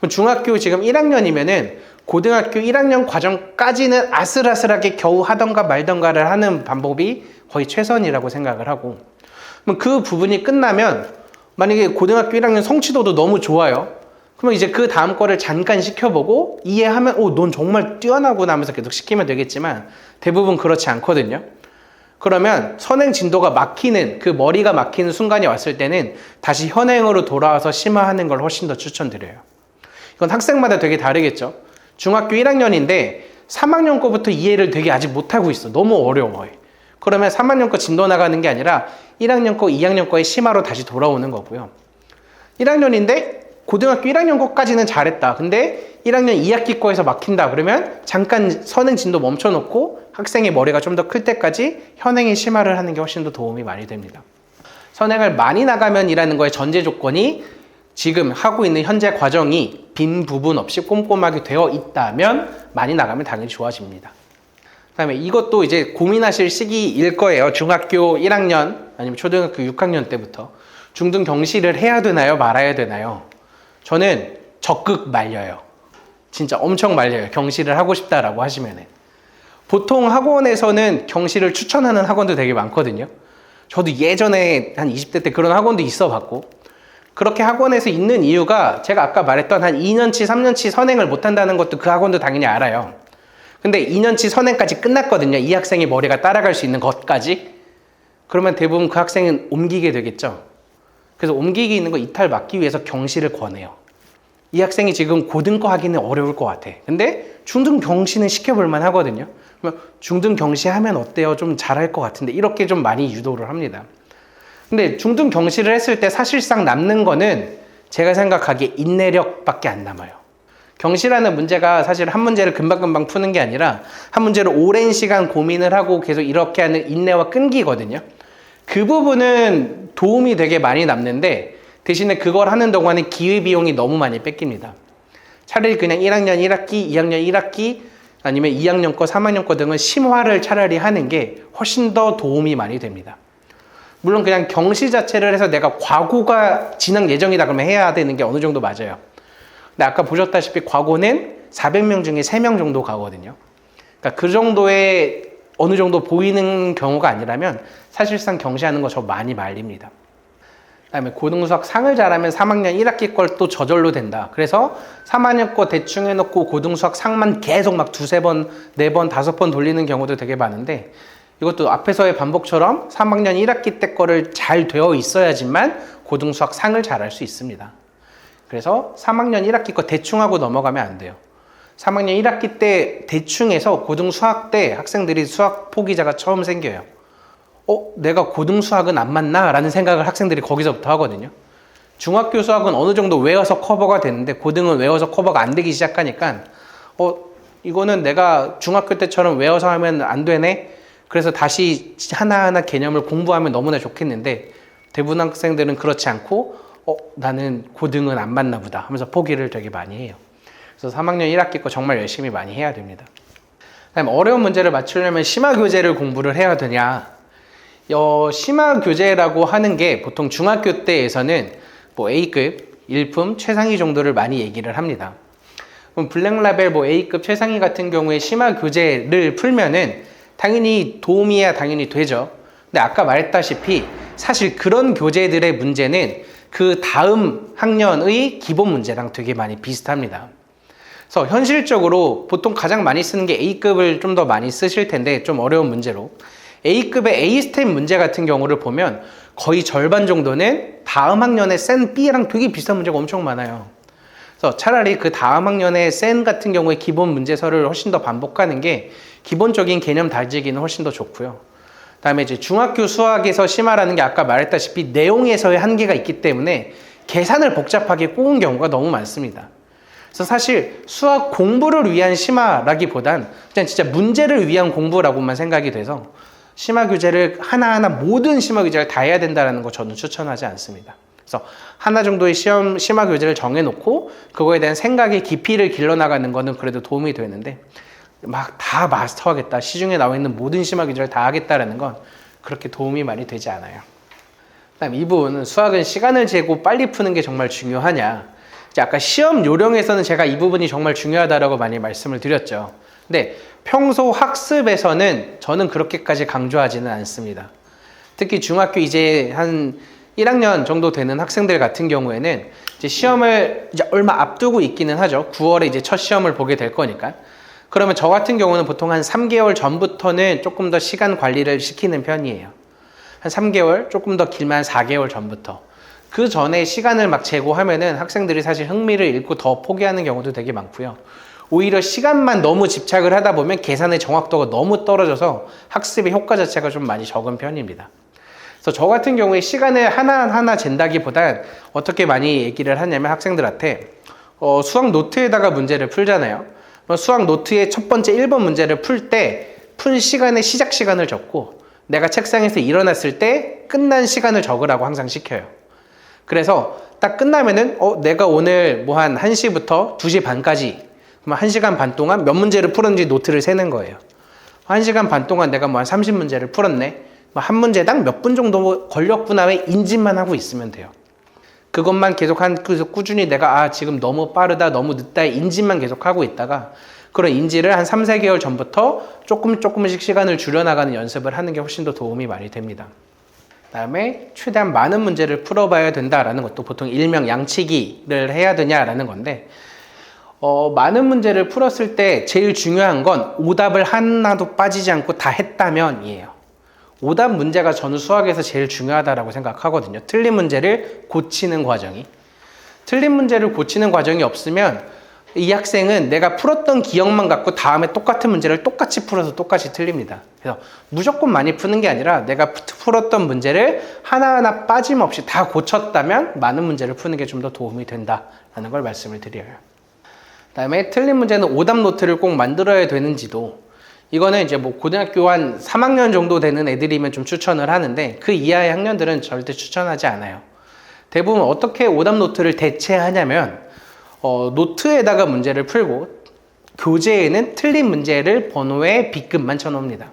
중학교 지금 1학년이면은 고등학교 1학년 과정까지는 아슬아슬하게 겨우 하던가 말던가를 하는 방법이 거의 최선이라고 생각을 하고, 그 부분이 끝나면 만약에 고등학교 1학년 성취도도 너무 좋아요. 그러면 이제 그 다음 거를 잠깐 시켜보고 이해하면 넌 정말 뛰어나구나 하면서 계속 시키면 되겠지만 대부분 그렇지 않거든요. 그러면 선행 진도가 막히는, 그 머리가 막히는 순간이 왔을 때는 다시 현행으로 돌아와서 심화하는 걸 훨씬 더 추천드려요. 이건 학생마다 되게 다르겠죠. 중학교 1학년인데 3학년 거부터 이해를 되게 아직 못하고 있어. 너무 어려워요. 그러면 3학년 거 진도 나가는 게 아니라 1학년 거, 2학년 거의 심화로 다시 돌아오는 거고요. 1학년인데 고등학교 1학년 거까지는 잘했다. 근데 1학년 2학기 거에서 막힌다. 그러면 잠깐 선행 진도 멈춰놓고 학생의 머리가 좀 더 클 때까지 현행의 심화를 하는 게 훨씬 더 도움이 많이 됩니다. 선행을 많이 나가면이라는 거의 전제 조건이 지금 하고 있는 현재 과정이 빈 부분 없이 꼼꼼하게 되어 있다면 많이 나가면 당연히 좋아집니다. 그 다음에 이것도 이제 고민하실 시기일 거예요. 중학교 1학년 아니면 초등학교 6학년 때부터 중등 경시를 해야 되나요? 말아야 되나요? 저는 적극 말려요. 진짜 엄청 말려요. 경시를 하고 싶다라고 하시면은. 보통 학원에서는 경시를 추천하는 학원도 되게 많거든요. 저도 예전에 한 20대 때 그런 학원도 있어 봤고, 그렇게 학원에서 있는 이유가 제가 아까 말했던 한 2년치, 3년치 선행을 못한다는 것도 그 학원도 당연히 알아요. 근데 2년치 선행까지 끝났거든요. 이 학생의 머리가 따라갈 수 있는 것까지. 그러면 대부분 그 학생은 옮기게 되겠죠. 그래서 옮기기 있는 거 이탈 막기 위해서 경시를 권해요. 이 학생이 지금 고등거 하기는 어려울 것 같아. 근데 중등 경시는 시켜볼 만 하거든요. 그러면 중등 경시 하면 어때요? 좀 잘할 것 같은데, 이렇게 좀 많이 유도를 합니다. 근데 중등 경시를 했을 때 사실상 남는 거는 제가 생각하기에 인내력밖에 안 남아요. 경시라는 문제가 사실 한 문제를 금방금방 푸는 게 아니라 한 문제를 오랜 시간 고민을 하고 계속 이렇게 하는 인내와 끈기거든요. 그 부분은 도움이 되게 많이 남는데, 대신에 그걸 하는 동안에 기회비용이 너무 많이 뺏깁니다. 차라리 그냥 1학년 1학기, 2학년 1학기, 아니면 2학년 거, 3학년 거 등은 심화를 차라리 하는 게 훨씬 더 도움이 많이 됩니다. 물론 그냥 경시 자체를 해서 내가 과고가 진학 예정이다 그러면 해야 되는 게 어느 정도 맞아요. 근데 아까 보셨다시피 과고는 400명 중에 3명 정도 가거든요. 그러니까 그 정도의 어느 정도 보이는 경우가 아니라면 사실상 경시하는 거 저 많이 말립니다. 그다음에 고등수학 상을 잘하면 3학년 1학기 걸 또 저절로 된다. 그래서 3학년 거 대충 해놓고 고등수학 상만 계속 막 두세 번, 네 번, 다섯 번 돌리는 경우도 되게 많은데 이것도 앞에서의 반복처럼 3학년 1학기 때 거를 잘 되어 있어야지만 고등수학 상을 잘할 수 있습니다. 그래서 3학년 1학기 거 대충 하고 넘어가면 안 돼요. 3학년 1학기 때 대충 해서 고등수학 때 학생들이 수학 포기자가 처음 생겨요. 내가 고등수학은 안 맞나? 라는 생각을 학생들이 거기서부터 하거든요. 중학교 수학은 어느 정도 외워서 커버가 되는데 고등은 외워서 커버가 안 되기 시작하니까 이거는 내가 중학교 때처럼 외워서 하면 안 되네? 그래서 다시 하나하나 개념을 공부하면 너무나 좋겠는데 대부분 학생들은 그렇지 않고 나는 고등은 안 맞나 보다 하면서 포기를 되게 많이 해요. 그래서 3학년 1학기 거 정말 열심히 많이 해야 됩니다. 그다음에 어려운 문제를 맞추려면 심화교재를 공부를 해야 되냐? 심화교재라고 하는 게 보통 중학교 때에서는 뭐 A급, 일품, 최상위 정도를 많이 얘기를 합니다. 그럼 블랙라벨 A급, 최상위 같은 경우에 심화교재를 풀면은 당연히 도움이야 당연히 되죠. 근데 아까 말했다시피 사실 그런 교재들의 문제는 그 다음 학년의 기본 문제랑 되게 많이 비슷합니다. 그래서 현실적으로 보통 가장 많이 쓰는 게 A급을 좀 더 많이 쓰실 텐데 좀 어려운 문제로 A급의 A스템 문제 같은 경우를 보면 거의 절반 정도는 다음 학년에 센 B랑 되게 비슷한 문제가 엄청 많아요. 그래서 차라리 그 다음 학년에 센 같은 경우에 기본 문제서를 훨씬 더 반복하는 게 기본적인 개념 다지기는 훨씬 더 좋고요. 그다음에 이제 중학교 수학에서 심화라는 게 아까 말했다시피 내용에서의 한계가 있기 때문에 계산을 복잡하게 꼬은 경우가 너무 많습니다. 그래서 사실 수학 공부를 위한 심화라기보단 그냥 진짜 문제를 위한 공부라고만 생각이 돼서 심화교재를 하나하나 모든 심화교재를 다 해야 된다는 거 저는 추천하지 않습니다. 그래서 하나 정도의 심화교재를 정해놓고 그거에 대한 생각의 깊이를 길러나가는 거는 그래도 도움이 되는데 막 다 마스터하겠다, 시중에 나와 있는 모든 심화교재를 다 하겠다라는 건 그렇게 도움이 많이 되지 않아요. 그다음 이 부분은 수학은 시간을 재고 빨리 푸는 게 정말 중요하냐. 이제 아까 시험 요령에서는 제가 이 부분이 정말 중요하다라고 많이 말씀을 드렸죠. 근데 평소 학습에서는 저는 그렇게까지 강조하지는 않습니다. 특히 중학교 이제 한 1학년 정도 되는 학생들 같은 경우에는 이제 시험을 이제 얼마 앞두고 있기는 하죠. 9월에 이제 첫 시험을 보게 될 거니까. 그러면 저 같은 경우는 보통 한 3개월 전부터는 조금 더 시간 관리를 시키는 편이에요. 한 3개월, 조금 더 길면 한 4개월 전부터. 그 전에 시간을 막 재고하면은 학생들이 사실 흥미를 잃고 더 포기하는 경우도 되게 많고요. 오히려 시간만 너무 집착을 하다 보면 계산의 정확도가 너무 떨어져서 학습의 효과 자체가 좀 많이 적은 편입니다. 그래서 저 같은 경우에 시간을 하나하나 잰다기보단 어떻게 많이 얘기를 하냐면 학생들한테 수학 노트에다가 문제를 풀잖아요. 수학 노트의 첫 번째 1번 문제를 풀 때 푼 시간의 시작 시간을 적고 내가 책상에서 일어났을 때 끝난 시간을 적으라고 항상 시켜요. 그래서 딱 끝나면은 내가 오늘 뭐 한 1시부터 2시 반까지 1시간 반 동안 몇 문제를 풀었는지 노트를 세는 거예요. 1시간 반 동안 내가 뭐 한 30문제를 풀었네. 한 문제당 몇 분 정도 걸렸구나의 인지만 하고 있으면 돼요. 그것만 계속 꾸준히 내가 지금 너무 빠르다, 너무 늦다의 인지만 계속 하고 있다가 그런 인지를 한 3, 4개월 전부터 조금씩 시간을 줄여나가는 연습을 하는 게 훨씬 더 도움이 많이 됩니다. 그다음에 최대한 많은 문제를 풀어봐야 된다라는 것도 보통 일명 양치기를 해야 되냐라는 건데 많은 문제를 풀었을 때 제일 중요한 건 오답을 하나도 빠지지 않고 다 했다면이에요. 오답 문제가 저는 수학에서 제일 중요하다고 생각하거든요. 틀린 문제를 고치는 과정이. 틀린 문제를 고치는 과정이 없으면 이 학생은 내가 풀었던 기억만 갖고 다음에 똑같은 문제를 똑같이 풀어서 똑같이 틀립니다. 그래서 무조건 많이 푸는 게 아니라 내가 풀었던 문제를 하나하나 빠짐없이 다 고쳤다면 많은 문제를 푸는 게 좀 더 도움이 된다라는 걸 말씀을 드려요. 그다음에 틀린 문제는 오답 노트를 꼭 만들어야 되는지도 이거는 이제 뭐 고등학교 한 3학년 정도 되는 애들이면 좀 추천을 하는데 그 이하의 학년들은 절대 추천하지 않아요. 대부분 어떻게 오답 노트를 대체하냐면 노트에다가 문제를 풀고 교재에는 틀린 문제를 번호에 B급만 쳐놓습니다.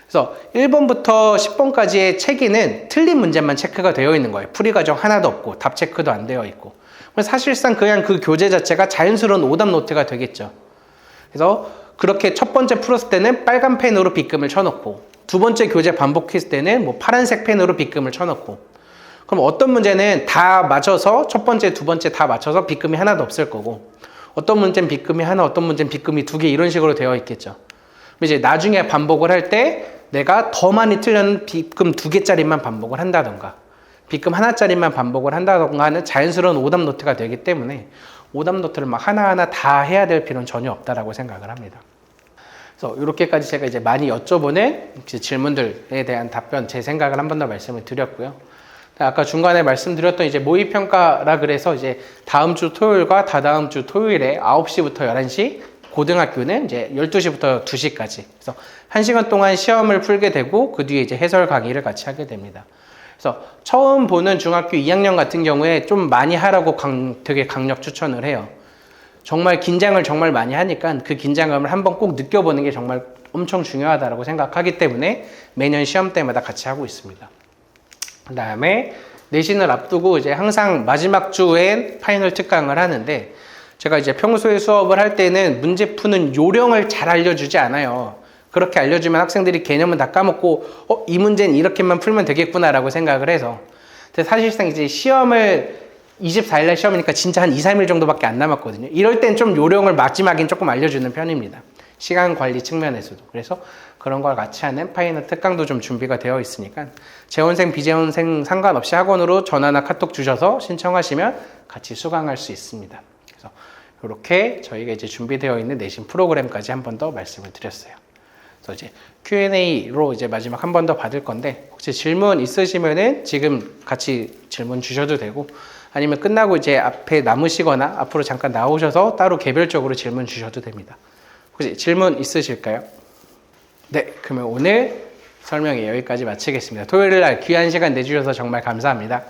그래서 1번부터 10번까지의 책에는 틀린 문제만 체크가 되어 있는 거예요. 풀이 과정 하나도 없고 답 체크도 안 되어 있고 사실상 그냥 그 교재 자체가 자연스러운 오답 노트가 되겠죠. 그래서 그렇게 첫 번째 풀었을 때는 빨간 펜으로 빗금을 쳐놓고, 두 번째 교재 반복했을 때는 뭐 파란색 펜으로 빗금을 쳐놓고, 그럼 어떤 문제는 다 맞춰서 첫 번째, 두 번째 다 맞춰서 빗금이 하나도 없을 거고, 어떤 문제는 빗금이 하나, 어떤 문제는 빗금이 두 개, 이런 식으로 되어 있겠죠. 이제 나중에 반복을 할 때 내가 더 많이 틀려는 빗금 두 개짜리만 반복을 한다던가, 빗금 하나짜리만 반복을 한다던가 하는 자연스러운 오답 노트가 되기 때문에 오답 노트를 막 하나하나 다 해야 될 필요는 전혀 없다라고 생각을 합니다. 그래서 이렇게까지 제가 이제 많이 여쭤보는 질문들에 대한 답변, 제 생각을 한 번 더 말씀을 드렸고요. 아까 중간에 말씀드렸던 이제 모의평가라 그래서 이제 다음 주 토요일과 다다음 주 토요일에 9시부터 11시, 고등학교는 이제 12시부터 2시까지. 그래서 1시간 동안 시험을 풀게 되고, 그 뒤에 이제 해설 강의를 같이 하게 됩니다. 그래서 처음 보는 중학교 2학년 같은 경우에 좀 많이 하라고 되게 강력 추천을 해요. 정말 긴장을 정말 많이 하니까 그 긴장감을 한번 꼭 느껴보는 게 정말 엄청 중요하다고 생각하기 때문에 매년 시험 때마다 같이 하고 있습니다. 그 다음에 내신을 앞두고 이제 항상 마지막 주엔 파이널 특강을 하는데, 제가 이제 평소에 수업을 할 때는 문제 푸는 요령을 잘 알려주지 않아요. 그렇게 알려주면 학생들이 개념은 다 까먹고, 이 문제는 이렇게만 풀면 되겠구나라고 생각을 해서. 근데 사실상 이제 시험을 24일날 시험이니까 진짜 한 2, 3일 정도밖에 안 남았거든요. 이럴 땐 좀 요령을 마지막엔 조금 알려주는 편입니다. 시간 관리 측면에서도. 그래서 그런 걸 같이 하는 파이널 특강도 좀 준비가 되어 있으니까 재원생, 비재원생 상관없이 학원으로 전화나 카톡 주셔서 신청하시면 같이 수강할 수 있습니다. 그래서 이렇게 저희가 이제 준비되어 있는 내신 프로그램까지 한 번 더 말씀을 드렸어요. 그래서 이제 Q&A로 이제 마지막 한 번 더 받을 건데, 혹시 질문 있으시면은 지금 같이 질문 주셔도 되고, 아니면 끝나고 이제 앞에 남으시거나 앞으로 잠깐 나오셔서 따로 개별적으로 질문 주셔도 됩니다. 혹시 질문 있으실까요? 네, 그러면 오늘 설명이 여기까지 마치겠습니다. 토요일 날 귀한 시간 내주셔서 정말 감사합니다.